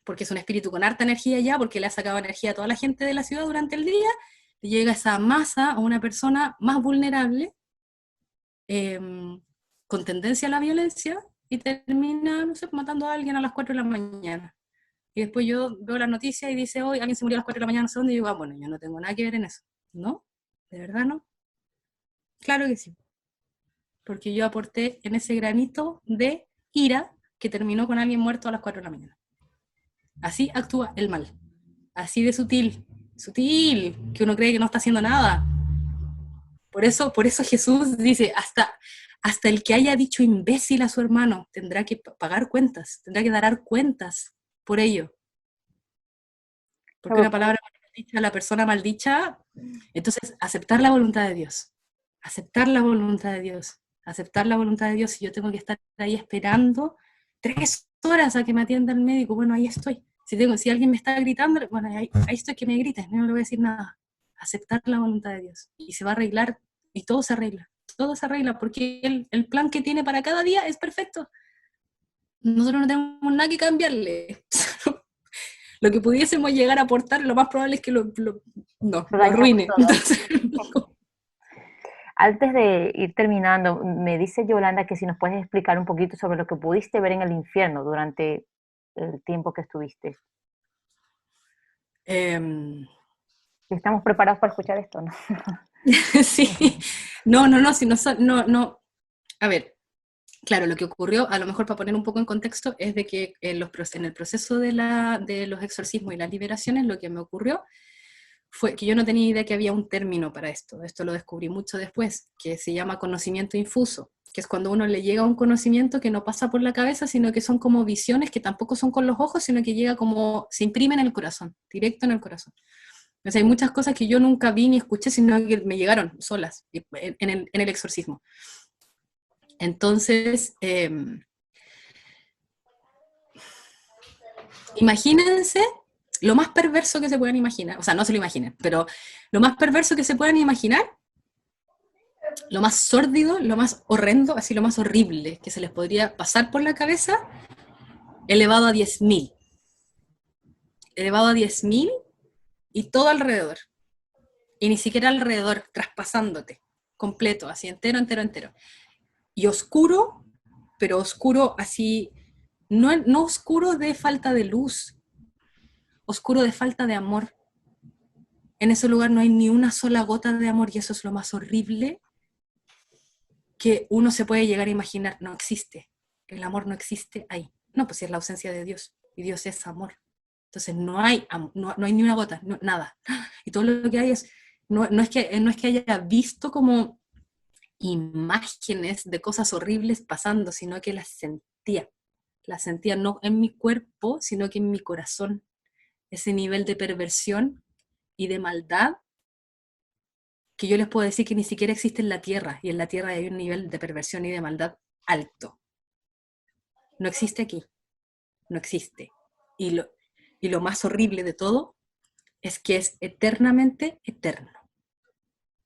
porque es un espíritu con harta energía ya, porque le ha sacado energía a toda la gente de la ciudad durante el día, le llega esa masa a una persona más vulnerable, con tendencia a la violencia, y termina, no sé, matando a alguien a las 4 de la mañana. Y después yo veo la noticia y dice, hoy alguien se murió a las 4 de la mañana, no sé dónde, y digo, bueno, yo no tengo nada que ver en eso. ¿No? ¿De verdad no? Claro que sí. Porque yo aporté en ese granito de ira que terminó con alguien muerto a las 4 de la mañana. Así actúa el mal. Así de sutil, que uno cree que no está haciendo nada. Por eso Jesús dice, hasta el que haya dicho imbécil a su hermano tendrá que pagar cuentas, tendrá que dar cuentas por ello. Porque una palabra maldicha, la persona maldicha, entonces aceptar la voluntad de Dios, aceptar la voluntad de Dios, aceptar la voluntad de Dios. Y yo tengo que estar ahí esperando 3 horas a que me atienda el médico, bueno, ahí estoy. Si alguien me está gritando, bueno, ahí estoy, que me grites, no le voy a decir nada. Aceptar la voluntad de Dios, y se va a arreglar, y todo se arregla, porque el plan que tiene para cada día es perfecto. Nosotros no tenemos nada que cambiarle. Lo que pudiésemos llegar a aportar, lo más probable es que lo arruine. Entonces, antes de ir terminando, me dice Yolanda que si nos puedes explicar un poquito sobre lo que pudiste ver en el infierno durante el tiempo que estuviste. ¿Estamos preparados para escuchar esto, no? Sí. No. A ver, claro, lo que ocurrió, a lo mejor para poner un poco en contexto, es de que en el proceso de los exorcismos y las liberaciones, lo que me ocurrió fue que yo no tenía idea que había un término para esto. Esto lo descubrí mucho después, que se llama conocimiento infuso, que es cuando uno le llega un conocimiento que no pasa por la cabeza, sino que son como visiones que tampoco son con los ojos, sino que llega como, se imprime en el corazón, directo en el corazón. O sea, hay muchas cosas que yo nunca vi ni escuché, sino que me llegaron solas en el exorcismo. Entonces, imagínense lo más perverso que se puedan imaginar, o sea, no se lo imaginen, pero lo más perverso que se puedan imaginar, lo más sórdido, lo más horrendo, así lo más horrible que se les podría pasar por la cabeza, elevado a 10.000. Elevado a 10.000 y todo alrededor. Y ni siquiera alrededor, traspasándote, completo, así entero, entero, entero. Y oscuro, pero oscuro así, no oscuro de falta de luz, oscuro de falta de amor. En ese lugar no hay ni una sola gota de amor y eso es lo más horrible que uno se puede llegar a imaginar. No existe, el amor no existe ahí. No, pues es la ausencia de Dios y Dios es amor. Entonces no hay ni una gota, nada. Y todo lo que hay es, no es que haya visto como imágenes de cosas horribles pasando, sino que las sentía no en mi cuerpo, sino que en mi corazón. Ese nivel de perversión y de maldad que yo les puedo decir que ni siquiera existe en la tierra, y en la tierra hay un nivel de perversión y de maldad alto. No existe aquí, no existe. Y lo más horrible de todo es que es eternamente eterno.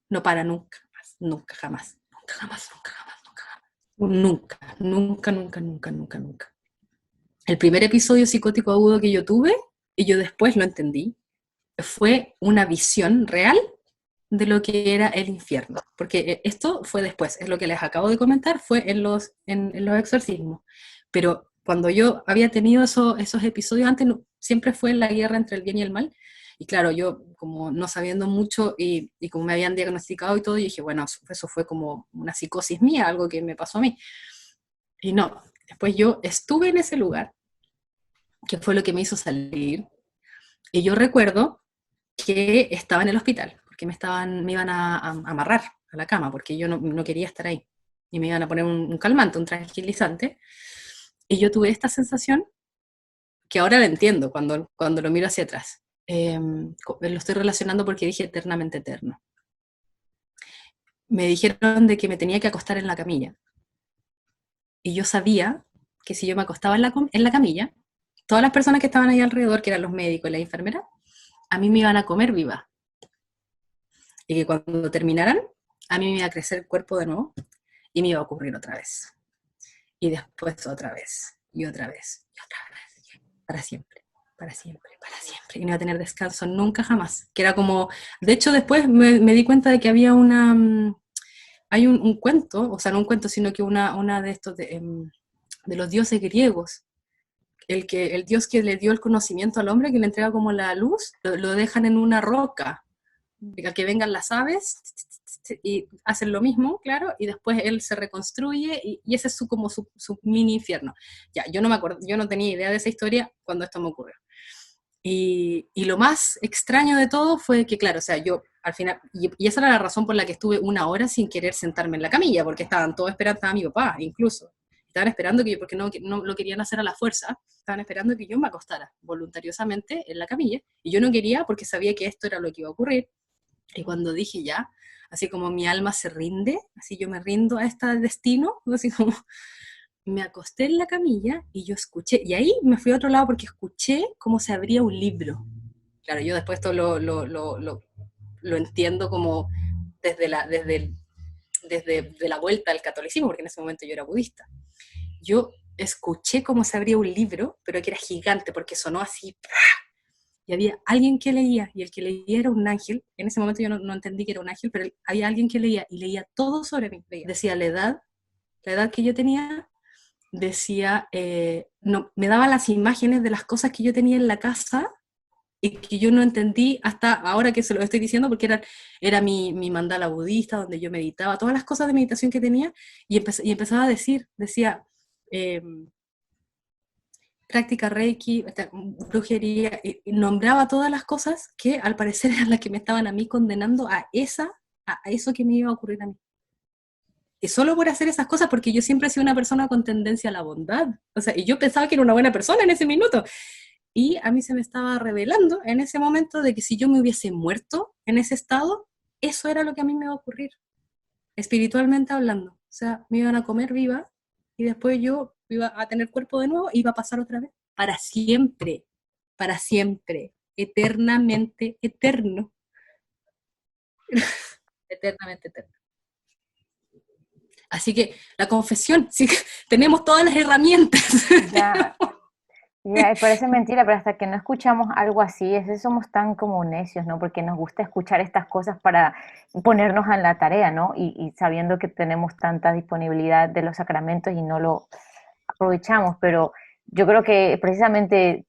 No para nunca más, nunca jamás, nunca jamás, nunca jamás, nunca jamás. Nunca, nunca, nunca, nunca, nunca, nunca. El primer episodio psicótico agudo que yo tuve, y yo después lo entendí, fue una visión real de lo que era el infierno. Porque esto fue después, es lo que les acabo de comentar, fue en los exorcismos. Pero cuando yo había tenido esos episodios antes, siempre fue la guerra entre el bien y el mal. Y claro, yo como no sabiendo mucho y como me habían diagnosticado y todo, yo dije, bueno, eso fue como una psicosis mía, algo que me pasó a mí. Y no, después yo estuve en ese lugar, que fue lo que me hizo salir, y yo recuerdo que estaba en el hospital, porque me iban a amarrar a la cama, porque yo no quería estar ahí, y me iban a poner un calmante, un tranquilizante, y yo tuve esta sensación, que ahora la entiendo cuando lo miro hacia atrás. Lo estoy relacionando porque dije eternamente eterno. Me dijeron de que me tenía que acostar en la camilla, y yo sabía que si yo me acostaba en la camilla, todas las personas que estaban ahí alrededor, que eran los médicos y la enfermera, a mí me iban a comer viva. Y que cuando terminaran, a mí me iba a crecer el cuerpo de nuevo y me iba a ocurrir otra vez. Y después otra vez, y otra vez, y otra vez. Para siempre, para siempre, para siempre. Y no iba a tener descanso nunca jamás. Que era como, de hecho después me di cuenta de que había hay un cuento, o sea, no un cuento, sino que una de estos de los dioses griegos. El dios que le dio el conocimiento al hombre, que le entrega como la luz, lo dejan en una roca, a que vengan las aves y hacen lo mismo, claro, y después él se reconstruye y ese es como su mini infierno. Ya, yo no me acuerdo, yo no tenía idea de esa historia cuando esto me ocurrió. Y lo más extraño de todo fue que, claro, o sea, yo al final, y esa era la razón por la que estuve 1 hora sin querer sentarme en la camilla, porque estaban todos esperando, estaba mi papá incluso, estaban esperando que yo, porque no lo querían hacer a la fuerza, estaban esperando que yo me acostara voluntariosamente en la camilla, y yo no quería porque sabía que esto era lo que iba a ocurrir. Y cuando dije ya, así como mi alma se rinde, así yo me rindo a este destino, así como me acosté en la camilla y yo escuché, y ahí me fui a otro lado porque escuché cómo se abría un libro. Claro, yo después esto lo entiendo como desde la vuelta al catolicismo, porque en ese momento yo era budista. Yo escuché cómo se abría un libro, pero que era gigante, porque sonó así, y había alguien que leía, y el que leía era un ángel. En ese momento yo no entendí que era un ángel, pero había alguien que leía, y leía todo sobre mí. Decía la edad que yo tenía, decía, no, me daba las imágenes de las cosas que yo tenía en la casa, y que yo no entendí hasta ahora que se lo estoy diciendo, porque era mi mandala budista, donde yo meditaba, todas las cosas de meditación que tenía, y empezaba a decía, práctica Reiki, brujería, y nombraba todas las cosas que al parecer eran las que me estaban a mí condenando a eso que me iba a ocurrir a mí. Y solo por hacer esas cosas, porque yo siempre he sido una persona con tendencia a la bondad. O sea, y yo pensaba que era una buena persona en ese minuto. Y a mí se me estaba revelando en ese momento de que si yo me hubiese muerto en ese estado, eso era lo que a mí me iba a ocurrir, espiritualmente hablando. O sea, me iban a comer viva y después yo iba a tener cuerpo de nuevo y iba a pasar otra vez. Para siempre, eternamente eterno. Eternamente eterno. Así que la confesión, sí, tenemos todas las herramientas. Ya, parece mentira, pero hasta que no escuchamos algo así, es que somos tan como necios, ¿no? Porque nos gusta escuchar estas cosas para ponernos en la tarea, ¿no? Y sabiendo que tenemos tanta disponibilidad de los sacramentos y no lo aprovechamos, pero yo creo que precisamente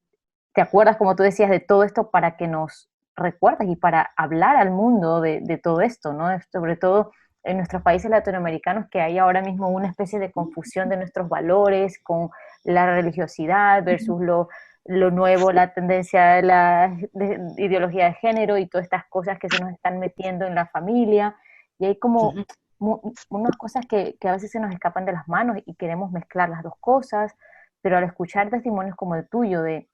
te acuerdas, como tú decías, de todo esto para que nos recuerdes y para hablar al mundo de todo esto, ¿no? Sobre todo en nuestros países latinoamericanos, que hay ahora mismo una especie de confusión de nuestros valores con la religiosidad versus lo nuevo, la tendencia de la ideología de género y todas estas cosas que se nos están metiendo en la familia. Y hay como unas cosas que a veces se nos escapan de las manos y queremos mezclar las dos cosas, pero al escuchar testimonios como el tuyo de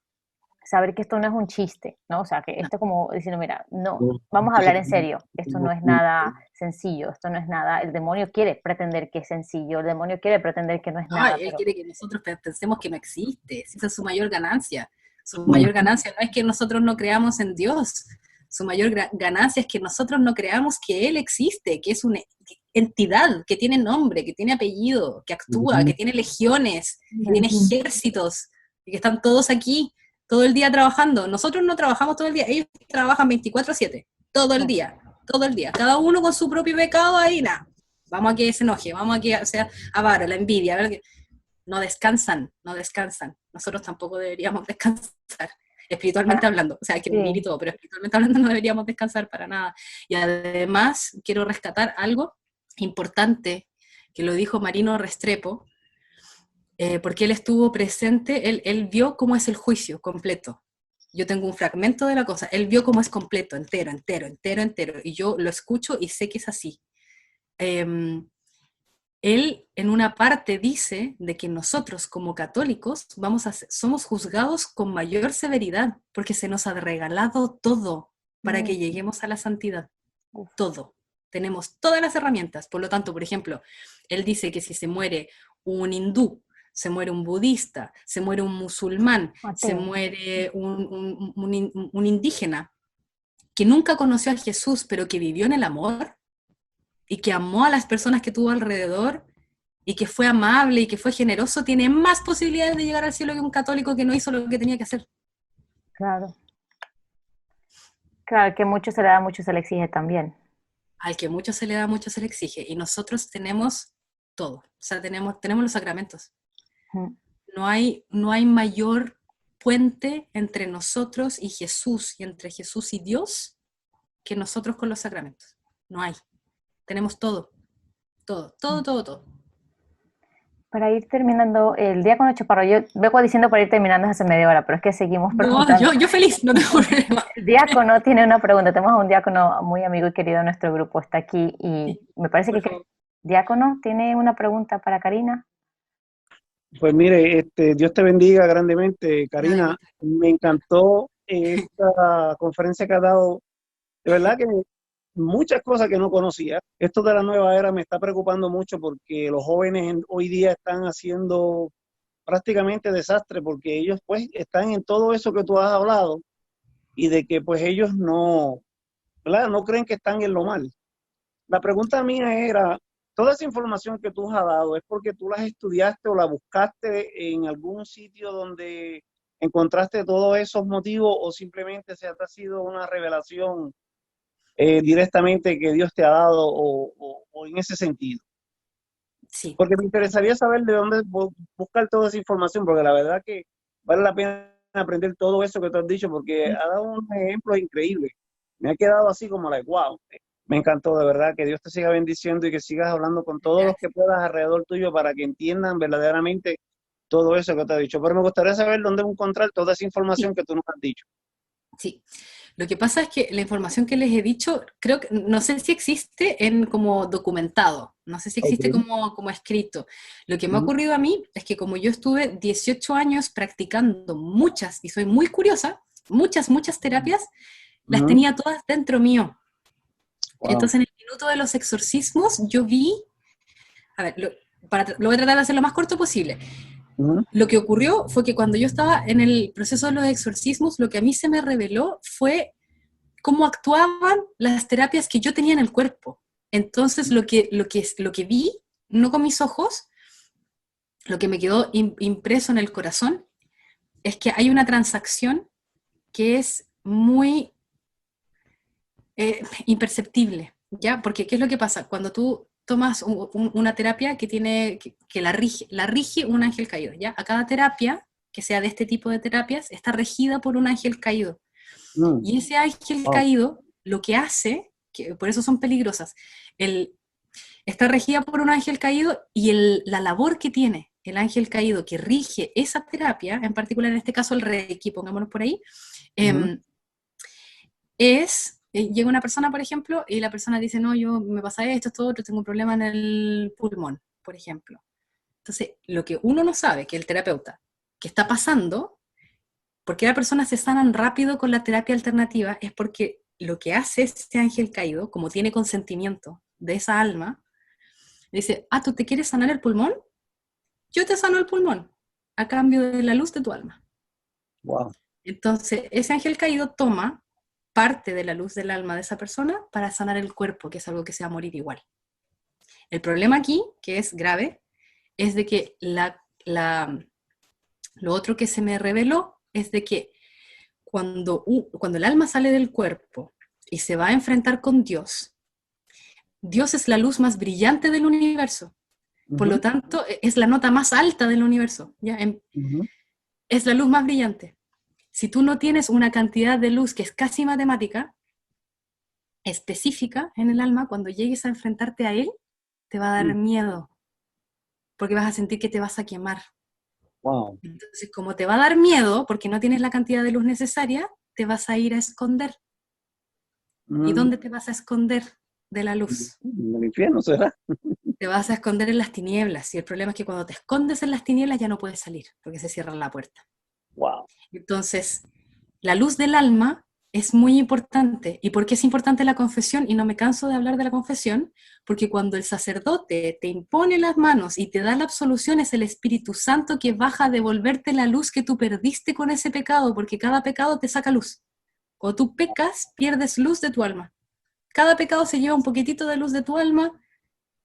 saber que esto no es un chiste, ¿no? O sea, que esto como diciendo, mira, no, vamos a hablar en serio, esto no es nada sencillo, esto no es nada, el demonio quiere pretender que es sencillo, el demonio quiere pretender que no es nada. Él quiere que nosotros pensemos que no existe, esa es su mayor ganancia. Su mayor ganancia no es que nosotros no creamos en Dios, su mayor ganancia es que nosotros no creamos que Él existe, que es una entidad, que tiene nombre, que tiene apellido, que actúa, que tiene legiones, que tiene ejércitos, y que están todos aquí, todo el día trabajando. Nosotros no trabajamos todo el día, ellos trabajan 24/7, todo el día, cada uno con su propio pecado ahí, nada. Vamos a que se enoje, vamos a que, o sea, avara, la envidia, no descansan. Nosotros tampoco deberíamos descansar, espiritualmente hablando, o sea, hay que vivir y todo, pero espiritualmente hablando no deberíamos descansar para nada. Y además quiero rescatar algo importante que lo dijo Marino Restrepo, porque él estuvo presente, él vio cómo es el juicio completo. Yo tengo un fragmento de la cosa, él vio cómo es completo, entero, y yo lo escucho y sé que es así. Él en una parte dice de que nosotros como católicos somos juzgados con mayor severidad porque se nos ha regalado todo para que lleguemos a la santidad. Todo. Tenemos todas las herramientas. Por lo tanto, por ejemplo, él dice que si se muere un hindú, se muere un budista, se muere un musulmán, se muere un indígena que nunca conoció a Jesús, pero que vivió en el amor, y que amó a las personas que tuvo alrededor, y que fue amable, y que fue generoso, tiene más posibilidades de llegar al cielo que un católico que no hizo lo que tenía que hacer. Claro. Claro, que mucho se le da, mucho se le exige también. Al que mucho se le da, mucho se le exige, y nosotros tenemos todo, o sea, tenemos los sacramentos. No hay mayor puente entre nosotros y Jesús, y entre Jesús y Dios, que nosotros con los sacramentos. No hay. Tenemos todo. Para ir terminando, el diácono Chaparro, yo vengo diciendo para ir terminando hace media hora, pero es que seguimos preguntando. No, yo feliz, no tengo problema. El diácono tiene una pregunta, tenemos a un diácono muy amigo y querido de nuestro grupo, está aquí, y me parece que el diácono tiene una pregunta para Karina. Pues mire, Dios te bendiga grandemente, Karina. Me encantó esta conferencia que has dado. De verdad que muchas cosas que no conocía. Esto de la nueva era me está preocupando mucho porque los jóvenes hoy día están haciendo prácticamente desastre porque ellos pues están en todo eso que tú has hablado y de que pues ellos no, ¿verdad? No creen que están en lo mal. La pregunta mía era, toda esa información que tú has dado, ¿es porque tú la estudiaste o la buscaste en algún sitio donde encontraste todos esos motivos o simplemente se ha sido una revelación directamente que Dios te ha dado o en ese sentido? Sí. Porque me interesaría saber de dónde buscar toda esa información, porque la verdad que vale la pena aprender todo eso que tú has dicho, porque ha dado un ejemplo increíble. Me ha quedado así como like, wow. Me encantó, de verdad, que Dios te siga bendiciendo y que sigas hablando con todos los que puedas alrededor tuyo para que entiendan verdaderamente todo eso que te he dicho. Pero me gustaría saber dónde encontrar toda esa información que tú nos has dicho. Sí, lo que pasa es que la información que les he dicho, creo que, no sé si existe en como documentado, no sé si existe como escrito. Lo que me ha ocurrido a mí es que como yo estuve 18 años practicando muchas, y soy muy curiosa, muchas terapias, las tenía todas dentro mío. Wow. Entonces en el minuto de los exorcismos yo vi, a ver, lo voy a tratar de hacer lo más corto posible. Lo que ocurrió fue que cuando yo estaba en el proceso de los exorcismos, lo que a mí se me reveló fue cómo actuaban las terapias que yo tenía en el cuerpo. Entonces lo que vi, no con mis ojos, lo que me quedó impreso en el corazón, es que hay una transacción que es muy imperceptible, ¿ya? Porque ¿qué es lo que pasa? Cuando tú tomas una terapia que la rige un ángel caído, ¿ya? A cada terapia, que sea de este tipo de terapias, está regida por un ángel caído. Y ese ángel caído, lo que hace, que por eso son peligrosas, está regida por un ángel caído y la labor que tiene el ángel caído que rige esa terapia, en particular en este caso el Reiki, pongámonos por ahí, llega una persona, por ejemplo, y la persona dice, no, yo me pasa esto otro, tengo un problema en el pulmón, por ejemplo. Entonces, lo que uno no sabe, que el terapeuta, que está pasando, porque las personas se sanan rápido con la terapia alternativa, es porque lo que hace ese ángel caído, como tiene consentimiento de esa alma, dice, ¿tú te quieres sanar el pulmón? Yo te sano el pulmón, a cambio de la luz de tu alma. Wow. Entonces, ese ángel caído toma parte de la luz del alma de esa persona para sanar el cuerpo, que es algo que se va a morir igual. El problema aquí, que es grave, es de que lo otro que se me reveló es de que cuando el alma sale del cuerpo y se va a enfrentar con Dios, Dios es la luz más brillante del universo. Por lo tanto, es la nota más alta del universo. ¿Ya? Es la luz más brillante. Si tú no tienes una cantidad de luz que es casi matemática, específica en el alma, cuando llegues a enfrentarte a él, te va a dar miedo, porque vas a sentir que te vas a quemar. Wow. Entonces, como te va a dar miedo, porque no tienes la cantidad de luz necesaria, te vas a ir a esconder. ¿Y dónde te vas a esconder de la luz? En el infierno, ¿será? Te vas a esconder en las tinieblas, y el problema es que cuando te escondes en las tinieblas ya no puedes salir, porque se cierra la puerta. Wow. Entonces, la luz del alma es muy importante. ¿Y por qué es importante la confesión? Y no me canso de hablar de la confesión, porque cuando el sacerdote te impone las manos y te da la absolución, es el Espíritu Santo que baja a devolverte la luz que tú perdiste con ese pecado, porque cada pecado te saca luz. O tú pecas, pierdes luz de tu alma. Cada pecado se lleva un poquitito de luz de tu alma.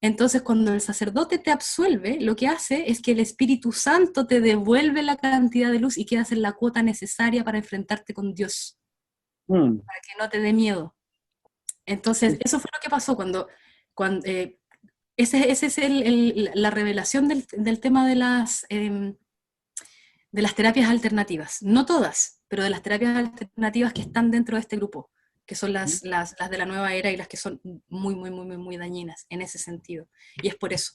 Entonces, cuando el sacerdote te absuelve, lo que hace es que el Espíritu Santo te devuelve la cantidad de luz y quedas en la cuota necesaria para enfrentarte con Dios, para que no te dé miedo. Entonces, eso fue lo que pasó cuando ese es la revelación del tema de las terapias alternativas. No todas, pero de las terapias alternativas que están dentro de este grupo, que son las de la nueva era y las que son muy dañinas en ese sentido. Y es por eso,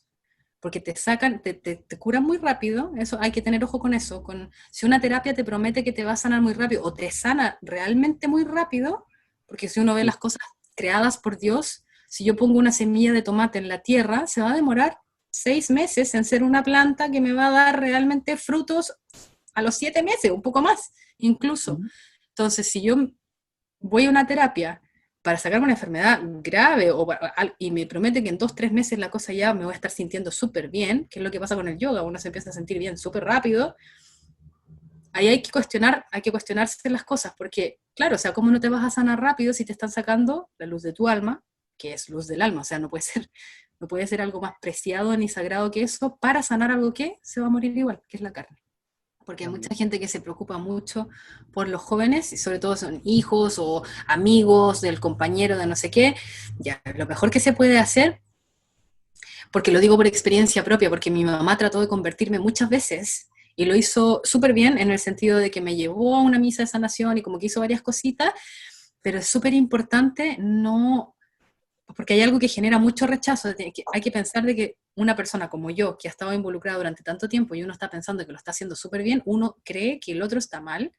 porque te sacan, te curan muy rápido, eso hay que tener ojo con eso, si una terapia te promete que te va a sanar muy rápido, o te sana realmente muy rápido, porque si uno ve las cosas creadas por Dios, si yo pongo una semilla de tomate en la tierra, se va a demorar 6 meses en ser una planta que me va a dar realmente frutos a los 7 meses, un poco más, incluso. Entonces, si yo voy a una terapia para sacarme una enfermedad grave y me promete que en 2-3 meses la cosa ya me voy a estar sintiendo súper bien, que es lo que pasa con el yoga, uno se empieza a sentir bien súper rápido, ahí hay que cuestionarse las cosas, porque claro, o sea, ¿cómo no te vas a sanar rápido si te están sacando la luz de tu alma, que es luz del alma? O sea, no puede ser algo más preciado ni sagrado que eso para sanar algo que se va a morir igual, que es la carne. Porque hay mucha gente que se preocupa mucho por los jóvenes, y sobre todo son hijos o amigos del compañero de no sé qué. Ya, lo mejor que se puede hacer, porque lo digo por experiencia propia, porque mi mamá trató de convertirme muchas veces, y lo hizo súper bien en el sentido de que me llevó a una misa de sanación y como que hizo varias cositas, pero es súper importante no, porque hay algo que genera mucho rechazo, hay que pensar de que una persona como yo, que ha estado involucrada durante tanto tiempo y uno está pensando que lo está haciendo súper bien, uno cree que el otro está mal,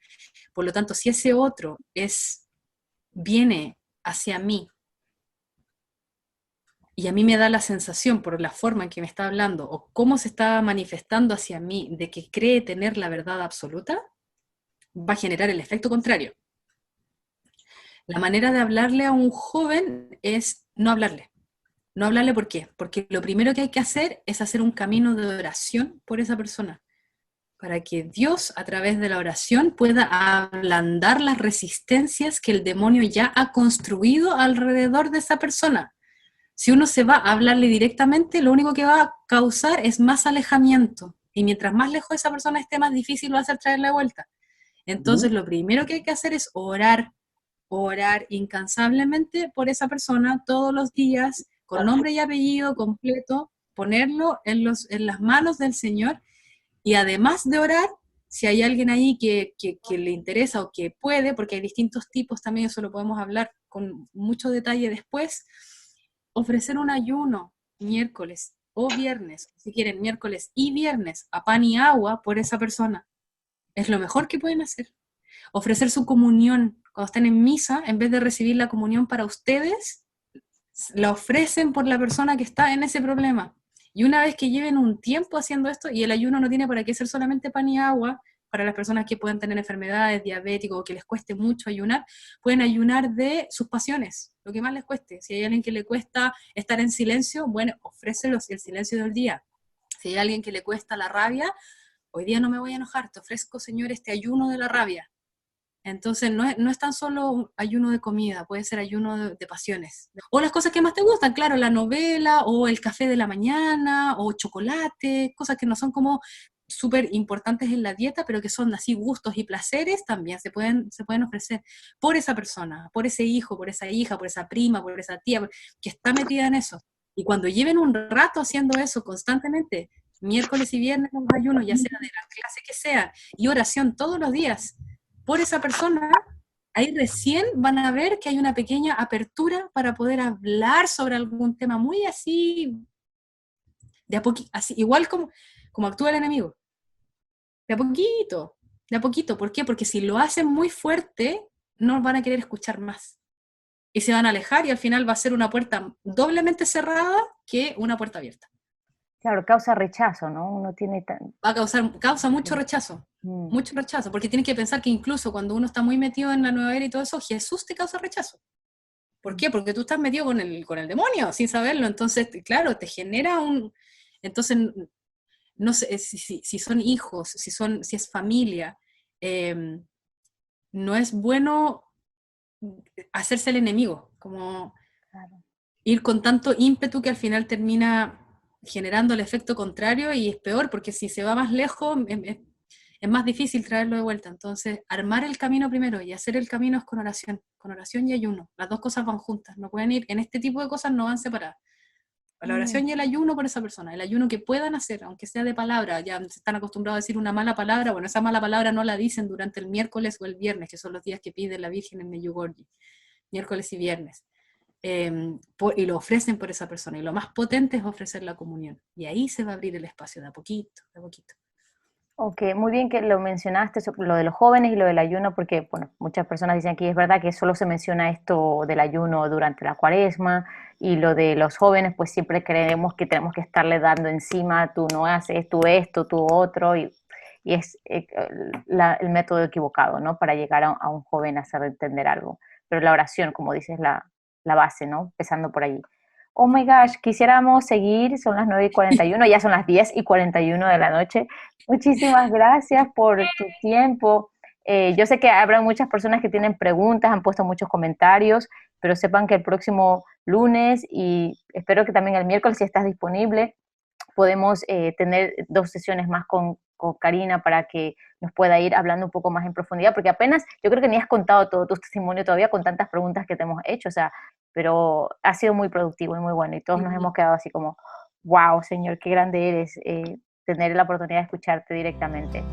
por lo tanto, si ese otro viene hacia mí, y a mí me da la sensación por la forma en que me está hablando o cómo se está manifestando hacia mí de que cree tener la verdad absoluta, va a generar el efecto contrario. La manera de hablarle a un joven es no hablarle. No hablarle, ¿por qué? Porque lo primero que hay que hacer es hacer un camino de oración por esa persona, para que Dios, a través de la oración, pueda ablandar las resistencias que el demonio ya ha construido alrededor de esa persona. Si uno se va a hablarle directamente, lo único que va a causar es más alejamiento. Y mientras más lejos esa persona esté, más difícil va a ser traerla de vuelta. Entonces, lo primero que hay que hacer es orar incansablemente por esa persona todos los días, con nombre y apellido completo, ponerlo en las manos del Señor, y además de orar, si hay alguien ahí que le interesa o que puede, porque hay distintos tipos también, eso lo podemos hablar con mucho detalle después, ofrecer un ayuno miércoles o viernes, si quieren miércoles y viernes, a pan y agua por esa persona. Es lo mejor que pueden hacer. Ofrecer su comunión cuando estén en misa, en vez de recibir la comunión para ustedes, la ofrecen por la persona que está en ese problema. Y una vez que lleven un tiempo haciendo esto, y el ayuno no tiene para qué ser solamente pan y agua, para las personas que puedan tener enfermedades, diabéticos, o que les cueste mucho ayunar, pueden ayunar de sus pasiones, lo que más les cueste. Si hay alguien que le cuesta estar en silencio, bueno, ofrécelos el silencio del día. Si hay alguien que le cuesta la rabia, hoy día no me voy a enojar, te ofrezco, Señor, este ayuno de la rabia. Entonces no es tan solo un ayuno de comida, puede ser ayuno de pasiones. O las cosas que más te gustan, claro, la novela, o el café de la mañana, o chocolate, cosas que no son como súper importantes en la dieta, pero que son así gustos y placeres, también se pueden ofrecer por esa persona, por ese hijo, por esa hija, por esa prima, por esa tía, que está metida en eso. Y cuando lleven un rato haciendo eso constantemente, miércoles y viernes los ayunos, ya sea de la clase que sea, y oración todos los días, por esa persona, ahí recién van a ver que hay una pequeña apertura para poder hablar sobre algún tema muy así, de a poquito, así, igual como actúa el enemigo. De a poquito, de a poquito. ¿Por qué? Porque si lo hacen muy fuerte, no van a querer escuchar más. Y se van a alejar y al final va a ser una puerta doblemente cerrada que una puerta abierta. Claro, causa rechazo, ¿no? Uno tiene tan... Causa mucho rechazo. Mucho rechazo, porque tienes que pensar que incluso cuando uno está muy metido en la nueva era y todo eso, Jesús te causa rechazo. ¿Por qué? Porque tú estás metido con el demonio sin saberlo, entonces, claro, te genera entonces, no sé, si son hijos, si es familia, no es bueno hacerse el enemigo, como ir con tanto ímpetu que al final termina generando el efecto contrario y es peor, porque si se va más lejos, es más difícil traerlo de vuelta. Entonces, armar el camino primero y hacer el camino es con oración y ayuno. Las dos cosas van juntas, no pueden ir, en este tipo de cosas no van separadas. La oración y el ayuno por esa persona, el ayuno que puedan hacer, aunque sea de palabra, ya se están acostumbrados a decir una mala palabra, bueno, esa mala palabra no la dicen durante el miércoles o el viernes, que son los días que pide la Virgen en Medjugorje, miércoles y viernes. Y lo ofrecen por esa persona, y lo más potente es ofrecer la comunión, y ahí se va a abrir el espacio de a poquito, de a poquito. Ok, muy bien que lo mencionaste, lo de los jóvenes y lo del ayuno, porque bueno, muchas personas dicen que es verdad que solo se menciona esto del ayuno durante la cuaresma, y lo de los jóvenes, pues siempre creemos que tenemos que estarle dando encima, tú no haces, tú esto, tú otro, y es el método equivocado, ¿no? Para llegar a un joven a hacer entender algo. Pero la oración, como dices, es la base, ¿no? Empezando por allí. Oh my gosh, quisiéramos seguir, son las 9:41, ya son las 10:41 de la noche. Muchísimas gracias por tu tiempo. Yo sé que habrá muchas personas que tienen preguntas, han puesto muchos comentarios, pero sepan que el próximo lunes y espero que también el miércoles, si estás disponible, podemos tener 2 sesiones más con Karina para que nos pueda ir hablando un poco más en profundidad, porque apenas, yo creo que ni has contado todo tu testimonio todavía con tantas preguntas que te hemos hecho, o sea, pero ha sido muy productivo y muy bueno, y todos nos hemos quedado así como, wow, Señor, qué grande eres. tener la oportunidad de escucharte directamente.